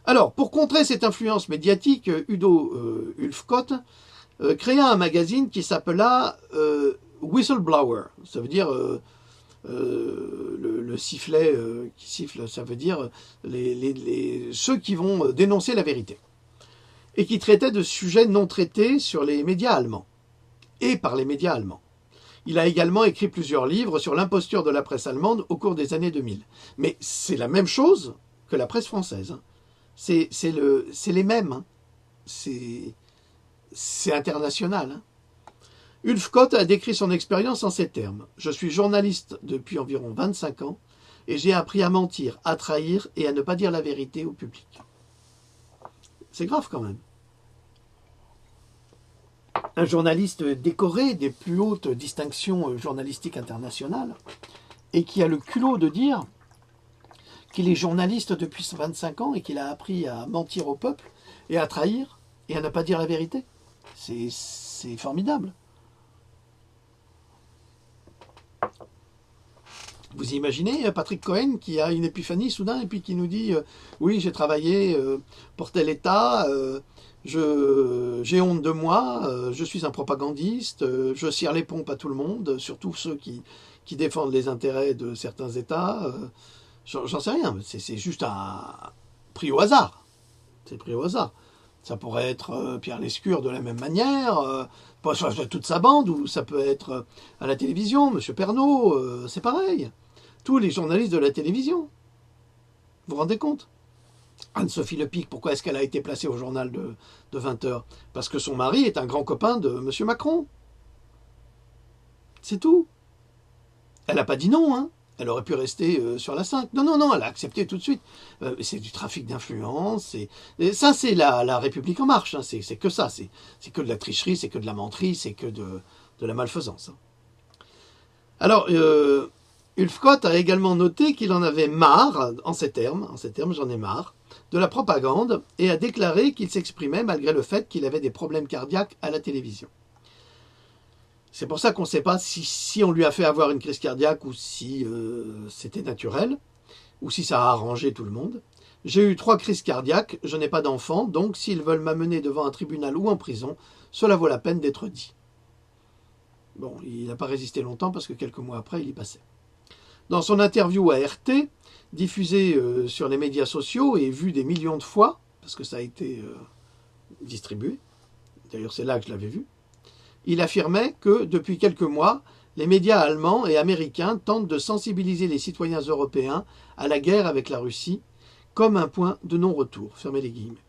Alors, pour contrer cette influence médiatique, Udo Ulfkott créa un magazine qui s'appela Whistleblower. Ça veut dire le sifflet qui siffle, ça veut dire ceux qui vont dénoncer la vérité. Et qui traitait de sujets non traités sur les médias allemands et par les médias allemands. Il a également écrit plusieurs livres sur l'imposture de la presse allemande au cours des années 2000. Mais c'est la même chose que la presse française. C'est les mêmes. C'est international. Ulfkott a décrit son expérience en ces termes. « Je suis journaliste depuis environ 25 ans et j'ai appris à mentir, à trahir et à ne pas dire la vérité au public. » C'est grave quand même. Un journaliste décoré des plus hautes distinctions journalistiques internationales et qui a le culot de dire qu'il est journaliste depuis 25 ans et qu'il a appris à mentir au peuple et à trahir et à ne pas dire la vérité. C'est formidable. Vous imaginez Patrick Cohen qui a une épiphanie soudain et puis qui nous dit oui, j'ai travaillé pour tel État, j'ai honte de moi, je suis un propagandiste, je cire les pompes à tout le monde, surtout ceux qui défendent les intérêts de certains États. J'en sais rien, c'est juste pris au hasard. C'est pris au hasard. Ça pourrait être Pierre Lescure de la même manière, toute sa bande, ou ça peut être à la télévision, M. Pernaut, c'est pareil. Tous les journalistes de la télévision. Vous vous rendez compte? Anne-Sophie Lepic, pourquoi est-ce qu'elle a été placée au journal de 20 heures? Parce que son mari est un grand copain de M. Macron. C'est tout. Elle n'a pas dit non, hein. Elle aurait pu rester sur la 5. Non, non, non, elle a accepté tout de suite. C'est du trafic d'influence. Et ça, c'est la République en marche. Hein. C'est que ça. C'est que de la tricherie, c'est que de la menterie, c'est que de la malfaisance. Hein. Alors, Ulfkott a également noté qu'il en avait marre, en ces termes, j'en ai marre, de la propagande, et a déclaré qu'il s'exprimait malgré le fait qu'il avait des problèmes cardiaques à la télévision. C'est pour ça qu'on ne sait pas si on lui a fait avoir une crise cardiaque ou si c'était naturel, ou si ça a arrangé tout le monde. J'ai eu 3 crises cardiaques, je n'ai pas d'enfant, donc s'ils veulent m'amener devant un tribunal ou en prison, cela vaut la peine d'être dit. Bon, il n'a pas résisté longtemps parce que quelques mois après, il y passait. Dans son interview à RT, diffusée sur les médias sociaux et vue des millions de fois, parce que ça a été distribué, d'ailleurs c'est là que je l'avais vu, il affirmait que depuis quelques mois, les médias allemands et américains tentent de sensibiliser les citoyens européens à la guerre avec la Russie comme un point de non-retour. Fermez les guillemets.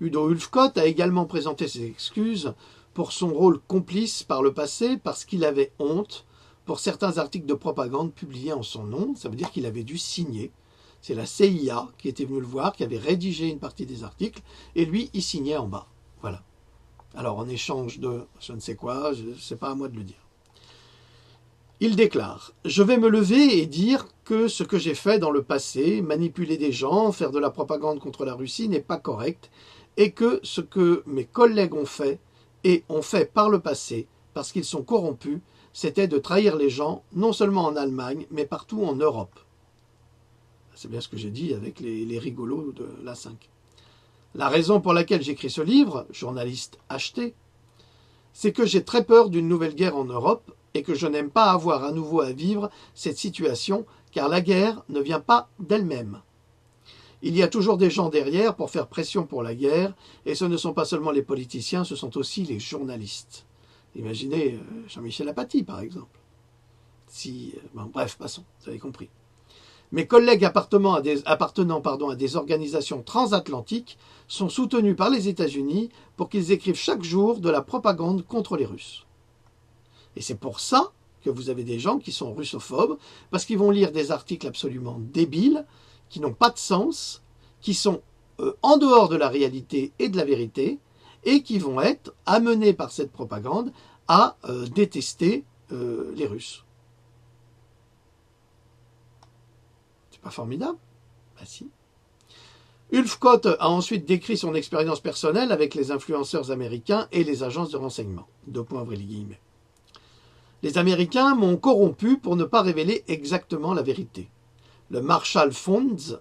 Udo Ulfkott a également présenté ses excuses pour son rôle complice par le passé parce qu'il avait honte pour certains articles de propagande publiés en son nom. Ça veut dire qu'il avait dû signer. C'est la CIA qui était venue le voir, qui avait rédigé une partie des articles, et lui, il signait en bas. Voilà. Alors, en échange de je ne sais quoi, c'est pas à moi de le dire. Il déclare « Je vais me lever et dire que ce que j'ai fait dans le passé, manipuler des gens, faire de la propagande contre la Russie, n'est pas correct, et que ce que mes collègues ont fait, et ont fait par le passé, parce qu'ils sont corrompus, c'était de trahir les gens, non seulement en Allemagne, mais partout en Europe. » C'est bien ce que j'ai dit avec les rigolos de la 5. La raison pour laquelle j'écris ce livre, journaliste acheté, c'est que j'ai très peur d'une nouvelle guerre en Europe et que je n'aime pas avoir à nouveau à vivre cette situation, car la guerre ne vient pas d'elle-même. Il y a toujours des gens derrière pour faire pression pour la guerre, et ce ne sont pas seulement les politiciens, ce sont aussi les journalistes. Imaginez Jean-Michel Apathy, par exemple. Bref, passons, vous avez compris. Mes collègues appartenant à des organisations transatlantiques sont soutenus par les États-Unis pour qu'ils écrivent chaque jour de la propagande contre les Russes. Et c'est pour ça que vous avez des gens qui sont russophobes, parce qu'ils vont lire des articles absolument débiles, qui n'ont pas de sens, qui sont en dehors de la réalité et de la vérité, et qui vont être amenés par cette propagande à détester les Russes. C'est pas formidable? Ben si. Ulfkott a ensuite décrit son expérience personnelle avec les influenceurs américains et les agences de renseignement. Ouvrez les guillemets. Les Américains m'ont corrompu pour ne pas révéler exactement la vérité. Le Marshall Funds,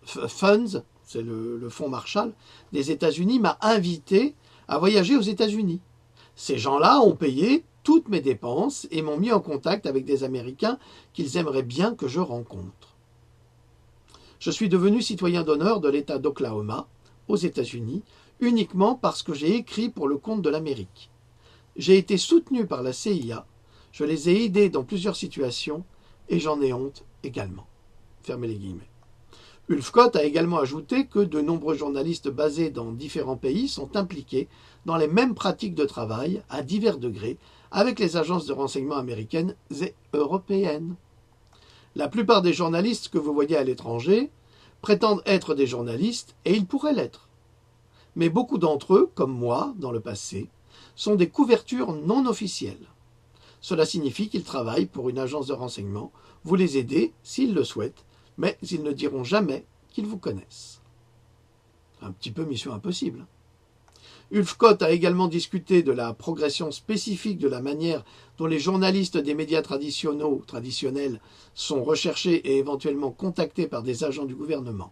c'est le fonds Marshall des États-Unis, m'a invité à voyager aux États-Unis. Ces gens-là ont payé toutes mes dépenses et m'ont mis en contact avec des Américains qu'ils aimeraient bien que je rencontre. Je suis devenu citoyen d'honneur de l'État d'Oklahoma, aux États-Unis, uniquement parce que j'ai écrit pour le compte de l'Amérique. J'ai été soutenu par la CIA, je les ai aidés dans plusieurs situations et j'en ai honte également. Fermez les guillemets. Ulfkott a également ajouté que de nombreux journalistes basés dans différents pays sont impliqués dans les mêmes pratiques de travail à divers degrés avec les agences de renseignement américaines et européennes. La plupart des journalistes que vous voyez à l'étranger prétendent être des journalistes et ils pourraient l'être. Mais beaucoup d'entre eux, comme moi dans le passé, sont des couvertures non officielles. Cela signifie qu'ils travaillent pour une agence de renseignement, vous les aidez s'ils le souhaitent, mais ils ne diront jamais qu'ils vous connaissent. Un petit peu mission impossible. Ulfkott a également discuté de la progression spécifique de la manière dont les journalistes des médias traditionnels sont recherchés et éventuellement contactés par des agents du gouvernement.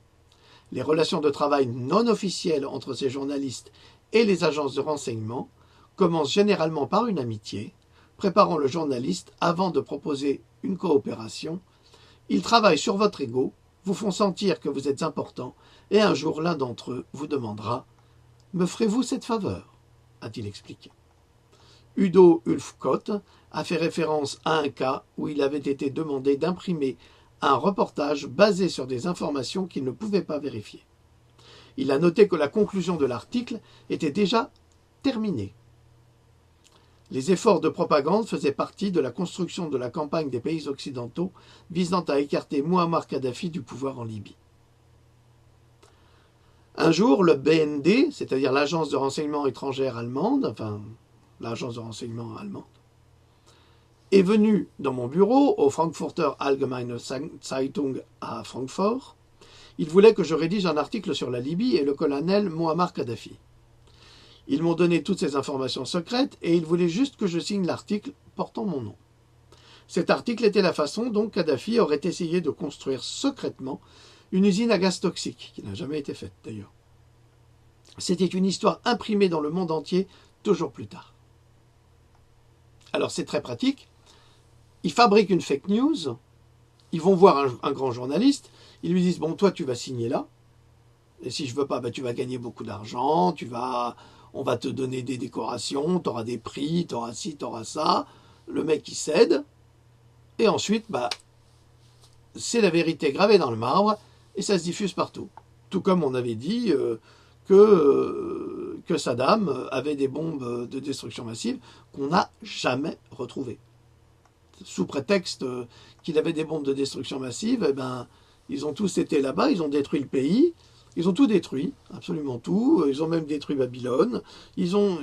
Les relations de travail non officielles entre ces journalistes et les agences de renseignement commencent généralement par une amitié, préparant le journaliste avant de proposer une coopération. Ils travaillent sur votre ego, vous font sentir que vous êtes important, et un jour l'un d'entre eux vous demandera « Me ferez-vous cette faveur ?» a-t-il expliqué. Udo Ulfkott a fait référence à un cas où il avait été demandé d'imprimer un reportage basé sur des informations qu'il ne pouvait pas vérifier. Il a noté que la conclusion de l'article était déjà terminée. Les efforts de propagande faisaient partie de la construction de la campagne des pays occidentaux visant à écarter Mouammar Kadhafi du pouvoir en Libye. Un jour, le BND, c'est-à-dire l'agence de renseignement étrangère allemande, enfin l'agence de renseignement allemande, est venu dans mon bureau au Frankfurter Allgemeine Zeitung à Francfort. Il voulait que je rédige un article sur la Libye et le colonel Mouammar Kadhafi. Ils m'ont donné toutes ces informations secrètes et ils voulaient juste que je signe l'article portant mon nom. Cet article était la façon dont Kadhafi aurait essayé de construire secrètement une usine à gaz toxique, qui n'a jamais été faite d'ailleurs. C'était une histoire imprimée dans le monde entier toujours plus tard. Alors c'est très pratique. Ils fabriquent une fake news, ils vont voir un grand journaliste, ils lui disent « Bon, toi, tu vas signer là, et si je veux pas, tu vas gagner beaucoup d'argent, on va te donner des décorations, tu auras des prix, tu auras ci, tu auras ça. » Le mec, il cède, et ensuite, c'est la vérité gravée dans le marbre, et ça se diffuse partout. Tout comme on avait dit que Saddam avait des bombes de destruction massive qu'on n'a jamais retrouvées. Sous prétexte qu'il avait des bombes de destruction massive, ils ont tous été là-bas, ils ont détruit le pays, ils ont tout détruit, absolument tout, ils ont même détruit Babylone, ils ont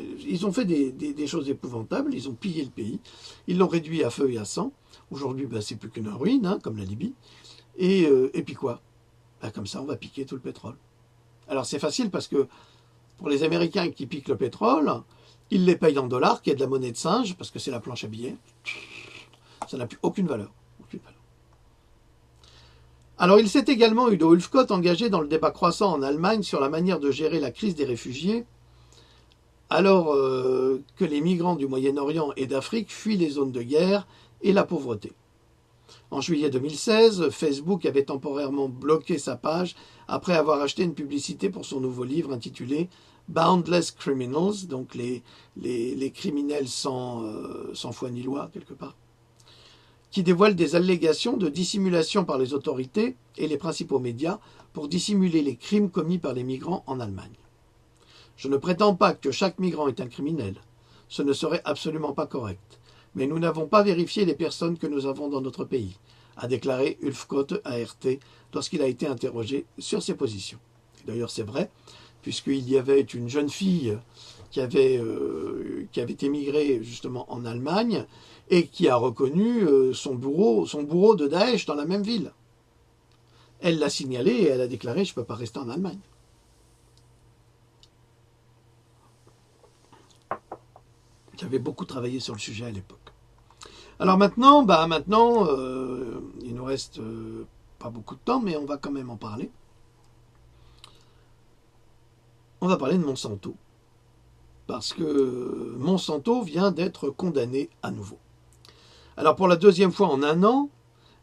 fait des choses épouvantables, ils ont pillé le pays, ils l'ont réduit à feu et à sang. Aujourd'hui, c'est plus qu'une ruine, comme la Libye. Et puis quoi? Comme ça, on va piquer tout le pétrole. Alors c'est facile parce que pour les Américains qui piquent le pétrole, ils les payent en dollars, qui est de la monnaie de singe, parce que c'est la planche à billets. Ça n'a plus aucune valeur. Alors il s'est également, Udo Ulfkott, engagé dans le débat croissant en Allemagne sur la manière de gérer la crise des réfugiés, alors que les migrants du Moyen-Orient et d'Afrique fuient les zones de guerre et la pauvreté. En juillet 2016, Facebook avait temporairement bloqué sa page après avoir acheté une publicité pour son nouveau livre intitulé « Boundless Criminals », donc les criminels sans foi ni loi, quelque part, qui dévoile des allégations de dissimulation par les autorités et les principaux médias pour dissimuler les crimes commis par les migrants en Allemagne. Je ne prétends pas que chaque migrant est un criminel. Ce ne serait absolument pas correct. Mais nous n'avons pas vérifié les personnes que nous avons dans notre pays, a déclaré Ulfkott à RT lorsqu'il a été interrogé sur ses positions. D'ailleurs, c'est vrai, puisqu'il y avait une jeune fille qui avait émigré justement en Allemagne et qui a reconnu son bourreau de Daesh dans la même ville. Elle l'a signalé et elle a déclaré « je ne peux pas rester en Allemagne ». J'avais beaucoup travaillé sur le sujet à l'époque. Alors maintenant, il nous reste pas beaucoup de temps, mais on va quand même en parler. On va parler de Monsanto. Parce que Monsanto vient d'être condamné à nouveau. Alors pour la deuxième fois en un an,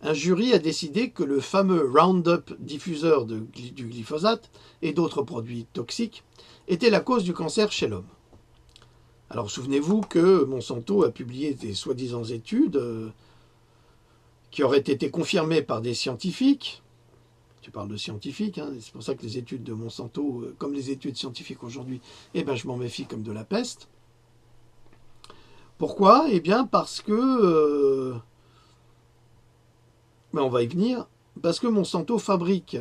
un jury a décidé que le fameux Roundup diffuseur du glyphosate et d'autres produits toxiques était la cause du cancer chez l'homme. Alors souvenez-vous que Monsanto a publié des soi-disant études qui auraient été confirmées par des scientifiques. Tu parles de scientifiques, c'est pour ça que les études de Monsanto, comme les études scientifiques aujourd'hui, je m'en méfie comme de la peste. Pourquoi? Parce que... on va y venir. Parce que Monsanto fabrique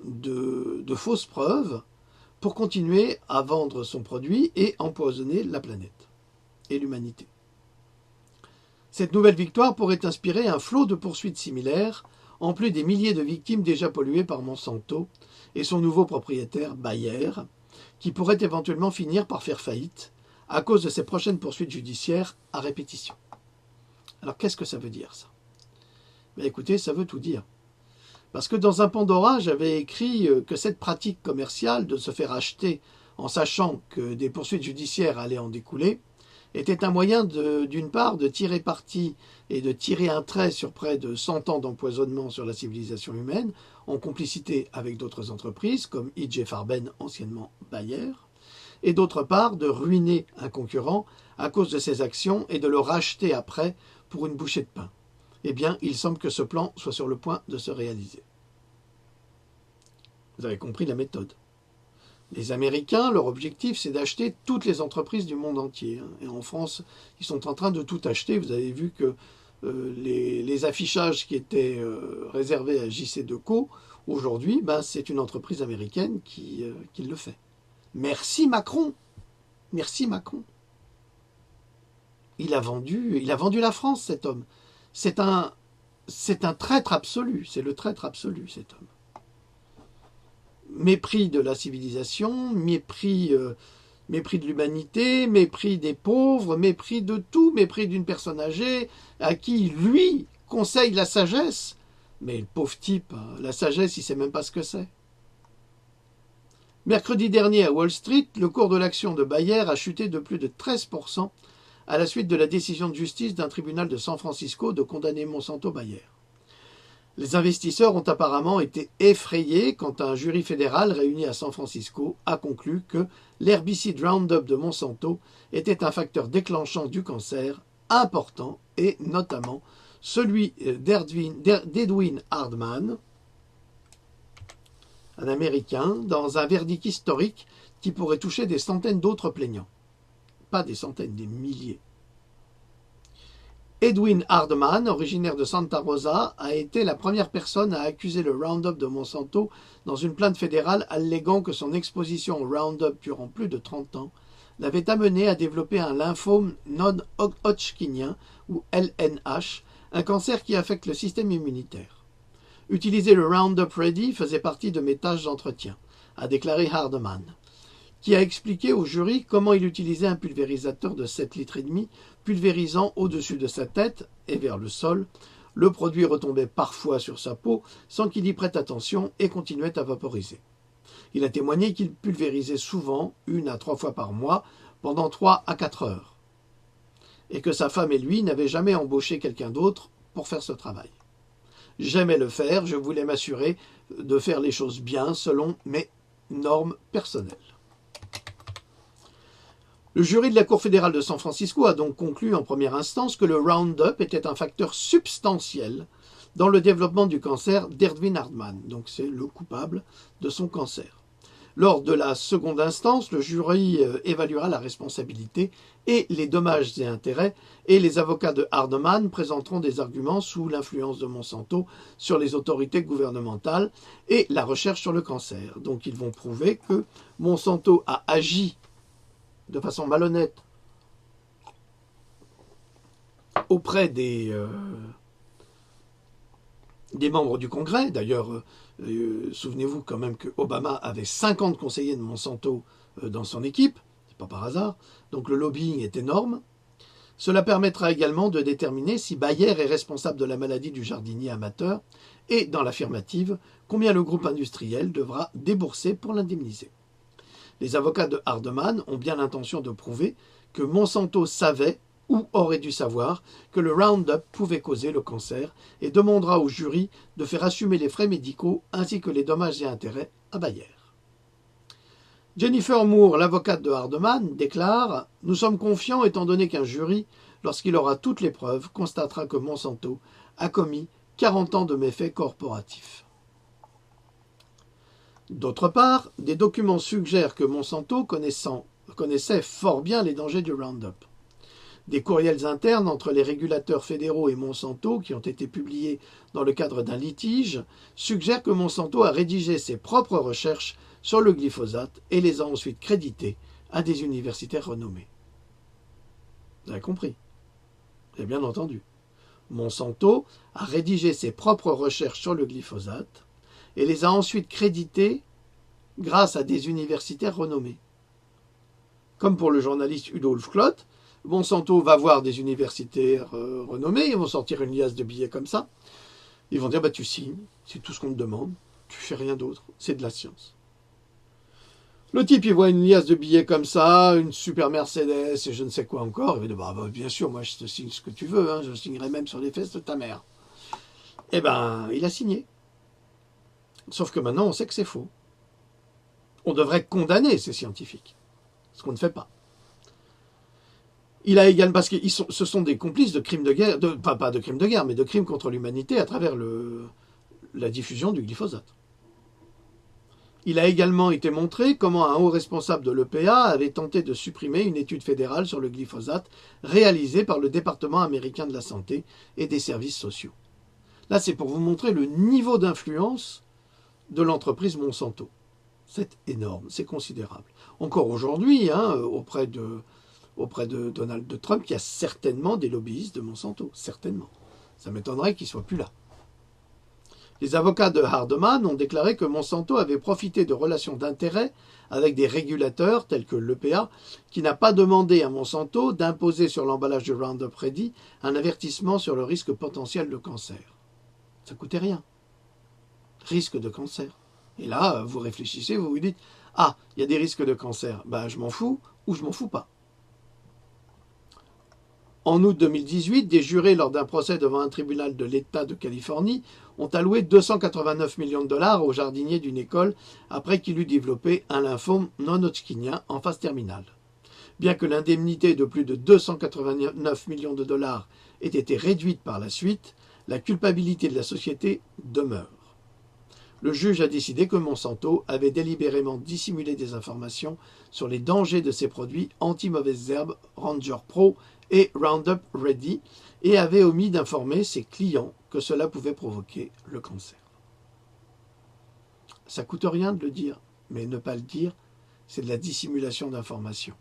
de fausses preuves pour continuer à vendre son produit et empoisonner la planète et l'humanité. Cette nouvelle victoire pourrait inspirer un flot de poursuites similaires, en plus des milliers de victimes déjà polluées par Monsanto et son nouveau propriétaire Bayer, qui pourrait éventuellement finir par faire faillite à cause de ses prochaines poursuites judiciaires à répétition. Alors qu'est-ce que ça veut dire ça? Écoutez, ça veut tout dire. Parce que dans un Pandora, j'avais écrit que cette pratique commerciale de se faire acheter en sachant que des poursuites judiciaires allaient en découler, était un moyen d'une part de tirer parti et de tirer un trait sur près de 100 ans d'empoisonnement sur la civilisation humaine, en complicité avec d'autres entreprises comme IG Farben, anciennement Bayer, et d'autre part de ruiner un concurrent à cause de ses actions et de le racheter après pour une bouchée de pain. eh bien, il semble que ce plan soit sur le point de se réaliser. Vous avez compris la méthode. Les Américains, leur objectif, c'est d'acheter toutes les entreprises du monde entier. Et en France, ils sont en train de tout acheter. Vous avez vu que les affichages qui étaient réservés à JC2Co, aujourd'hui, ben, c'est une entreprise américaine qui le fait. Merci Macron. Merci Macron. Il a vendu la France, cet homme. C'est un traître absolu. C'est le traître absolu, cet homme. Mépris de la civilisation, mépris de l'humanité, mépris des pauvres, mépris de tout, mépris d'une personne âgée à qui, lui, conseille la sagesse. Mais le pauvre type, la sagesse, il ne sait même pas ce que c'est. Mercredi dernier, à Wall Street, le cours de l'action de Bayer a chuté de plus de 13% à la suite de la décision de justice d'un tribunal de San Francisco de condamner Monsanto Bayer. Les investisseurs ont apparemment été effrayés quand un jury fédéral réuni à San Francisco a conclu que l'herbicide Roundup de Monsanto était un facteur déclenchant du cancer important et notamment celui d'Edwin Hardman, un Américain, dans un verdict historique qui pourrait toucher des centaines d'autres plaignants. Pas des centaines, des milliers. Edwin Hardman, originaire de Santa Rosa, a été la première personne à accuser le Roundup de Monsanto dans une plainte fédérale alléguant que son exposition au Roundup durant plus de 30 ans l'avait amené à développer un lymphome non-hodgkinien, ou LNH, un cancer qui affecte le système immunitaire. Utiliser le Roundup Ready faisait partie de mes tâches d'entretien, a déclaré Hardman, qui a expliqué au jury comment il utilisait un pulvérisateur de 7,5 litres, pulvérisant au-dessus de sa tête et vers le sol. Le produit retombait parfois sur sa peau sans qu'il y prête attention et continuait à vaporiser. Il a témoigné qu'il pulvérisait souvent, 1 à 3 fois par mois, pendant 3 à 4 heures, et que sa femme et lui n'avaient jamais embauché quelqu'un d'autre pour faire ce travail. J'aimais le faire, je voulais m'assurer de faire les choses bien selon mes normes personnelles. Le jury de la Cour fédérale de San Francisco a donc conclu en première instance que le Roundup était un facteur substantiel dans le développement du cancer d'Edwin Hardman, donc c'est le coupable de son cancer. Lors de la seconde instance, le jury évaluera la responsabilité et les dommages et intérêts, et les avocats de Hardman présenteront des arguments sous l'influence de Monsanto sur les autorités gouvernementales et la recherche sur le cancer. Donc ils vont prouver que Monsanto a agi de façon malhonnête auprès des membres du Congrès. D'ailleurs, souvenez-vous quand même que Obama avait 50 conseillers de Monsanto dans son équipe, c'est pas par hasard, donc le lobbying est énorme. Cela permettra également de déterminer si Bayer est responsable de la maladie du jardinier amateur et, dans l'affirmative, combien le groupe industriel devra débourser pour l'indemniser. Les avocats de Hardman ont bien l'intention de prouver que Monsanto savait ou aurait dû savoir que le Roundup pouvait causer le cancer et demandera au jury de faire assumer les frais médicaux ainsi que les dommages et intérêts à Bayer. Jennifer Moore, l'avocate de Hardman, déclare « Nous sommes confiants étant donné qu'un jury, lorsqu'il aura toutes les preuves, constatera que Monsanto a commis 40 ans de méfaits corporatifs. » D'autre part, des documents suggèrent que Monsanto connaissait fort bien les dangers du Roundup. Des courriels internes entre les régulateurs fédéraux et Monsanto, qui ont été publiés dans le cadre d'un litige, suggèrent que Monsanto a rédigé ses propres recherches sur le glyphosate et les a ensuite créditées à des universitaires renommés. Vous avez compris? Vous avez bien entendu. Monsanto a rédigé ses propres recherches sur le glyphosate et les a ensuite crédités grâce à des universitaires renommés. Comme pour le journaliste Udolf Klott, Monsanto va voir des universitaires renommés, ils vont sortir une liasse de billets comme ça, ils vont dire bah, tu signes, c'est tout ce qu'on te demande, tu fais rien d'autre, c'est de la science. Le type il voit une liasse de billets comme ça, une super Mercedes et je ne sais quoi encore, il va dire bah, bien sûr moi je te signe ce que tu veux, hein, je signerai même sur les fesses de ta mère. Eh ben il a signé. Sauf que maintenant, on sait que c'est faux. On devrait condamner ces scientifiques, ce qu'on ne fait pas. Il a également, parce que ce sont des complices de crimes de guerre, enfin pas de crimes de guerre, mais de crimes contre l'humanité à travers la diffusion du glyphosate. Il a également été montré comment un haut responsable de l'EPA avait tenté de supprimer une étude fédérale sur le glyphosate réalisée par le département américain de la santé et des services sociaux. Là, c'est pour vous montrer le niveau d'influence de l'entreprise Monsanto. C'est énorme, c'est considérable. Encore aujourd'hui, auprès de Donald Trump, il y a certainement des lobbyistes de Monsanto, certainement. Ça m'étonnerait qu'ils ne soient plus là. Les avocats de Hardeman ont déclaré que Monsanto avait profité de relations d'intérêt avec des régulateurs tels que l'EPA, qui n'a pas demandé à Monsanto d'imposer sur l'emballage de Roundup Ready un avertissement sur le risque potentiel de cancer. Ça ne coûtait rien. Risque de cancer. Et là, vous réfléchissez, vous vous dites « Ah, il y a des risques de cancer. Ben, je m'en fous ou je m'en fous pas. » En août 2018, des jurés lors d'un procès devant un tribunal de l'État de Californie ont alloué 289 millions de dollars au jardinier d'une école après qu'il eut développé un lymphome non-Hodgkinien en phase terminale. Bien que l'indemnité de plus de 289 millions de dollars ait été réduite par la suite, la culpabilité de la société demeure. Le juge a décidé que Monsanto avait délibérément dissimulé des informations sur les dangers de ses produits anti-mauvaises herbes Ranger Pro et Roundup Ready et avait omis d'informer ses clients que cela pouvait provoquer le cancer. Ça coûte rien de le dire, mais ne pas le dire, c'est de la dissimulation d'informations.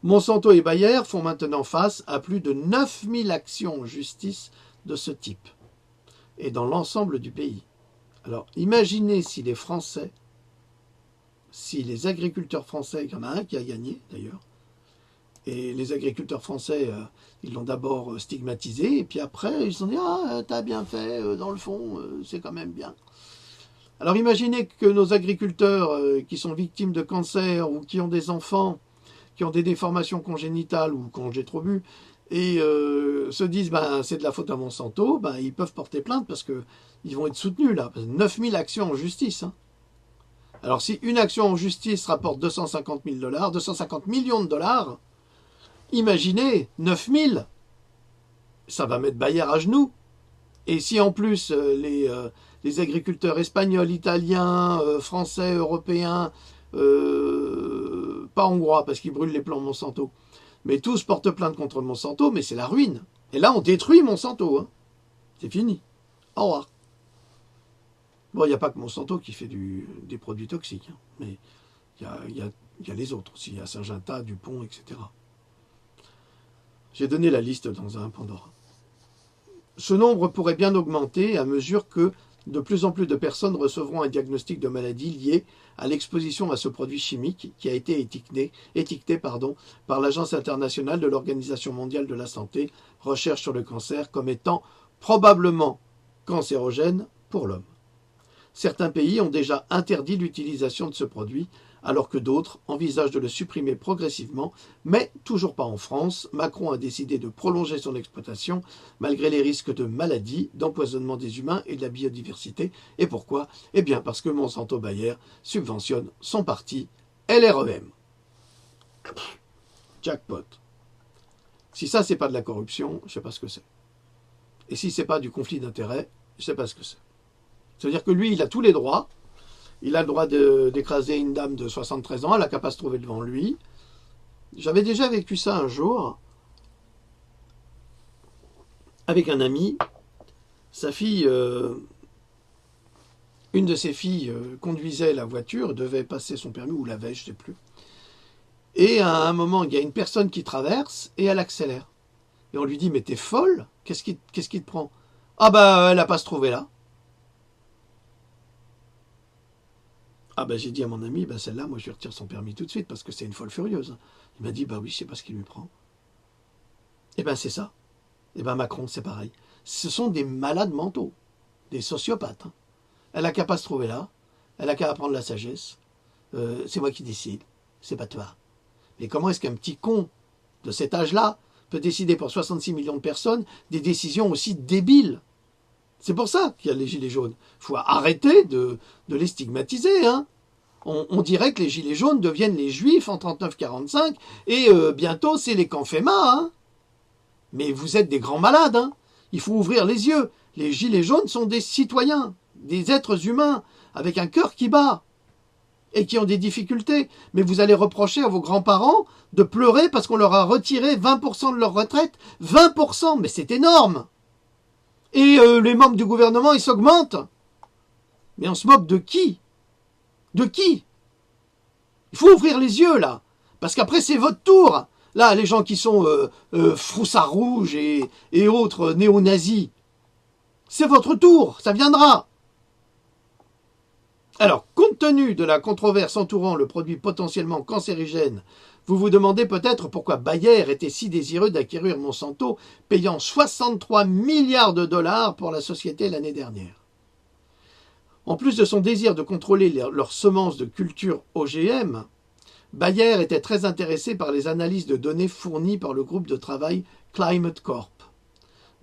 Monsanto et Bayer font maintenant face à plus de 9000 actions en justice de ce type, et dans l'ensemble du pays. Alors, imaginez si les Français, si les agriculteurs français, il y en a un qui a gagné d'ailleurs, et les agriculteurs français, ils l'ont d'abord stigmatisé, et puis après, ils se sont dit « Ah, t'as bien fait, dans le fond, c'est quand même bien ». Alors imaginez que nos agriculteurs qui sont victimes de cancer ou qui ont des enfants, qui ont des déformations congénitales ou quand j'ai trop bu, et se disent ben, c'est de la faute à Monsanto, ben, ils peuvent porter plainte parce qu'ils vont être soutenus là. 9000 actions en justice. Hein. Alors si une action en justice rapporte 250 millions de dollars, imaginez 9000, ça va mettre Bayer à genoux. Et si en plus les agriculteurs espagnols, italiens, français, européens, pas hongrois parce qu'ils brûlent les plants Monsanto, mais tous portent plainte contre Monsanto, mais c'est la ruine. Et là, on détruit Monsanto. Hein. C'est fini. Au revoir. Bon, il n'y a pas que Monsanto qui fait des produits toxiques, hein, mais il y a les autres aussi. Il y a Syngenta, Dupont, etc. J'ai donné la liste dans un Pandora. Ce nombre pourrait bien augmenter à mesure que de plus en plus de personnes recevront un diagnostic de maladie lié à l'exposition à ce produit chimique qui a été étiqueté par l'Agence internationale de l'Organisation mondiale de la santé, recherche sur le cancer, comme étant probablement cancérogène pour l'homme. Certains pays ont déjà interdit l'utilisation de ce produit, alors que d'autres envisagent de le supprimer progressivement, mais toujours pas en France. Macron a décidé de prolonger son exploitation, malgré les risques de maladies, d'empoisonnement des humains et de la biodiversité. Et pourquoi? Eh bien parce que Monsanto Bayer subventionne son parti LREM. Jackpot. Si ça, c'est pas de la corruption, je sais pas ce que c'est. Et si c'est pas du conflit d'intérêts, je sais pas ce que c'est. C'est-à-dire que lui, il a tous les droits. Il a le droit d'écraser une dame de 73 ans, elle n'a qu'à pas se trouver devant lui. J'avais déjà vécu ça un jour avec un ami. Sa fille, une de ses filles conduisait la voiture, devait passer son permis, ou l'avait, je ne sais plus. Et à un moment, il y a une personne qui traverse et elle accélère. Et on lui dit, mais t'es folle? Qu'est-ce qui te prend? Ah bah, elle n'a pas se trouver là. Ah ben j'ai dit à mon ami, ben celle-là, moi je lui retire son permis tout de suite parce que c'est une folle furieuse. Il m'a dit, bah oui, je sais pas ce qu'il lui prend. Eh ben c'est ça. Eh ben Macron, c'est pareil. Ce sont des malades mentaux, des sociopathes. Hein. Elle a qu'à pas se trouver là, elle a qu'à apprendre la sagesse. C'est moi qui décide, c'est pas toi. Mais comment est-ce qu'un petit con de cet âge-là peut décider pour 66 millions de personnes des décisions aussi débiles? C'est pour ça qu'il y a les gilets jaunes. Il faut arrêter de les stigmatiser. Hein. On dirait que les gilets jaunes deviennent les juifs en 39-45 et bientôt c'est les Canféma. Hein. Mais vous êtes des grands malades. Hein. Il faut ouvrir les yeux. Les gilets jaunes sont des citoyens, des êtres humains avec un cœur qui bat et qui ont des difficultés. Mais vous allez reprocher à vos grands-parents de pleurer parce qu'on leur a retiré 20% de leur retraite. 20%, mais c'est énorme. Et les membres du gouvernement, ils s'augmentent. Mais on se moque de qui? De qui? Il faut ouvrir les yeux, là. Parce qu'après, c'est votre tour. Là, les gens qui sont froussards rouges et autres néo-nazis, c'est votre tour. Ça viendra. Alors, compte tenu de la controverse entourant le produit potentiellement cancérigène, vous vous demandez peut-être pourquoi Bayer était si désireux d'acquérir Monsanto, payant 63 milliards de dollars pour la société l'année dernière. En plus de son désir de contrôler leurs semences de culture OGM, Bayer était très intéressé par les analyses de données fournies par le groupe de travail Climate Corp,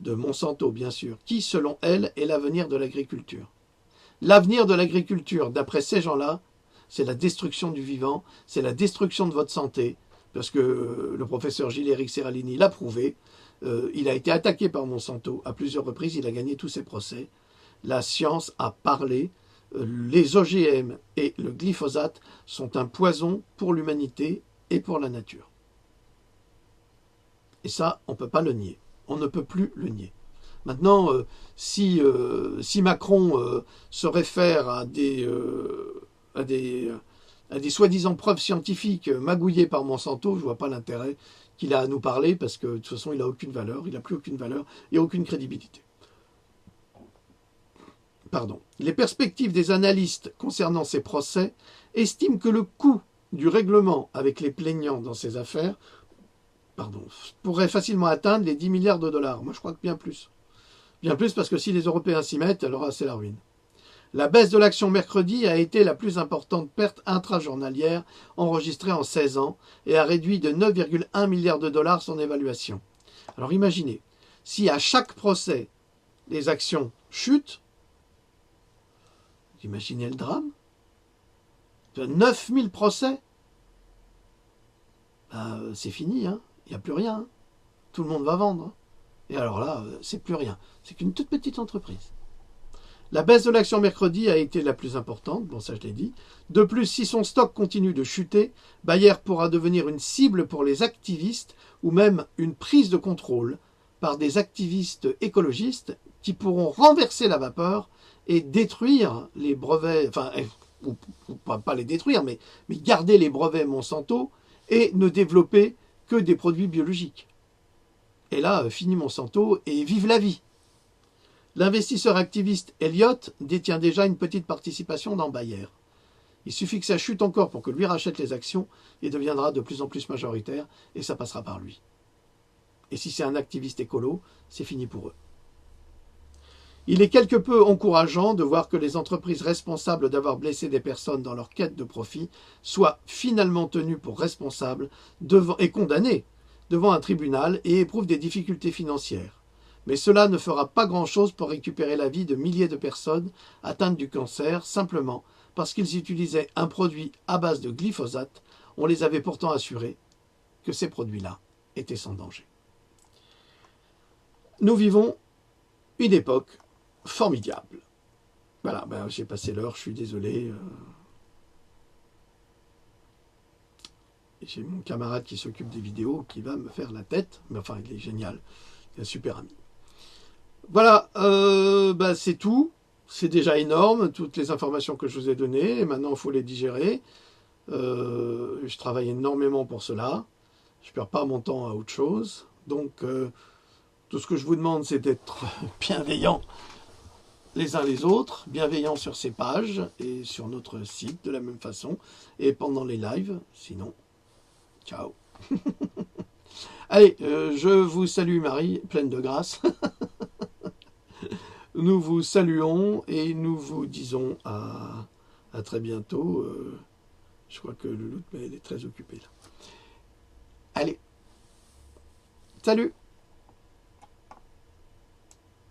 de Monsanto bien sûr, qui, selon elle, est l'avenir de l'agriculture. L'avenir de l'agriculture, d'après ces gens-là, c'est la destruction du vivant, c'est la destruction de votre santé, parce que le professeur Gilles-Éric Serralini l'a prouvé, il a été attaqué par Monsanto à plusieurs reprises, il a gagné tous ses procès. La science a parlé, les OGM et le glyphosate sont un poison pour l'humanité et pour la nature. Et ça, on ne peut pas le nier, on ne peut plus le nier. Maintenant, si Macron se réfère à des soi-disant preuves scientifiques magouillées par Monsanto, je ne vois pas l'intérêt qu'il a à nous parler, parce que de toute façon, il n'a aucune valeur, il n'a plus aucune valeur et aucune crédibilité. Pardon. Les perspectives des analystes concernant ces procès estiment que le coût du règlement avec les plaignants dans ces affaires pourrait facilement atteindre les 10 milliards de dollars. Moi, je crois que bien plus. Bien plus parce que si les Européens s'y mettent, alors c'est la ruine. La baisse de l'action mercredi a été la plus importante perte intrajournalière enregistrée en 16 ans et a réduit de 9,1 milliards de dollars son évaluation. Alors imaginez, si à chaque procès, les actions chutent, imaginez le drame. 9000 procès, c'est fini, hein. Il n'y a plus rien. Hein. Tout le monde va vendre. Hein. Et alors là, c'est plus rien. C'est qu'une toute petite entreprise. La baisse de l'action mercredi a été la plus importante, bon ça je l'ai dit. De plus, si son stock continue de chuter, Bayer pourra devenir une cible pour les activistes ou même une prise de contrôle par des activistes écologistes qui pourront renverser la vapeur et détruire les brevets, ou pas les détruire, mais garder les brevets Monsanto et ne développer que des produits biologiques. Et là, fini Monsanto et vive la vie. L'investisseur activiste Elliott détient déjà une petite participation dans Bayer. Il suffit que ça chute encore pour que lui rachète les actions et deviendra de plus en plus majoritaire et ça passera par lui. Et si c'est un activiste écolo, c'est fini pour eux. Il est quelque peu encourageant de voir que les entreprises responsables d'avoir blessé des personnes dans leur quête de profit soient finalement tenues pour responsables et condamnées devant un tribunal et éprouvent des difficultés financières. Mais cela ne fera pas grand-chose pour récupérer la vie de milliers de personnes atteintes du cancer simplement parce qu'ils utilisaient un produit à base de glyphosate. On les avait pourtant assurés que ces produits-là étaient sans danger. Nous vivons une époque formidable. Voilà, j'ai passé l'heure, je suis désolé. J'ai mon camarade qui s'occupe des vidéos qui va me faire la tête, mais enfin il est génial, il est un super ami. Voilà, c'est tout. C'est déjà énorme, toutes les informations que je vous ai données. Et maintenant, il faut les digérer. Je travaille énormément pour cela. Je ne perds pas mon temps à autre chose. Donc, tout ce que je vous demande, c'est d'être bienveillants les uns les autres, bienveillants sur ces pages et sur notre site de la même façon. Et pendant les lives, sinon, ciao. Allez, je vous salue Marie, pleine de grâce. Nous vous saluons et nous vous disons à très bientôt. Je crois que Louloute, elle est très occupée là. Allez, salut!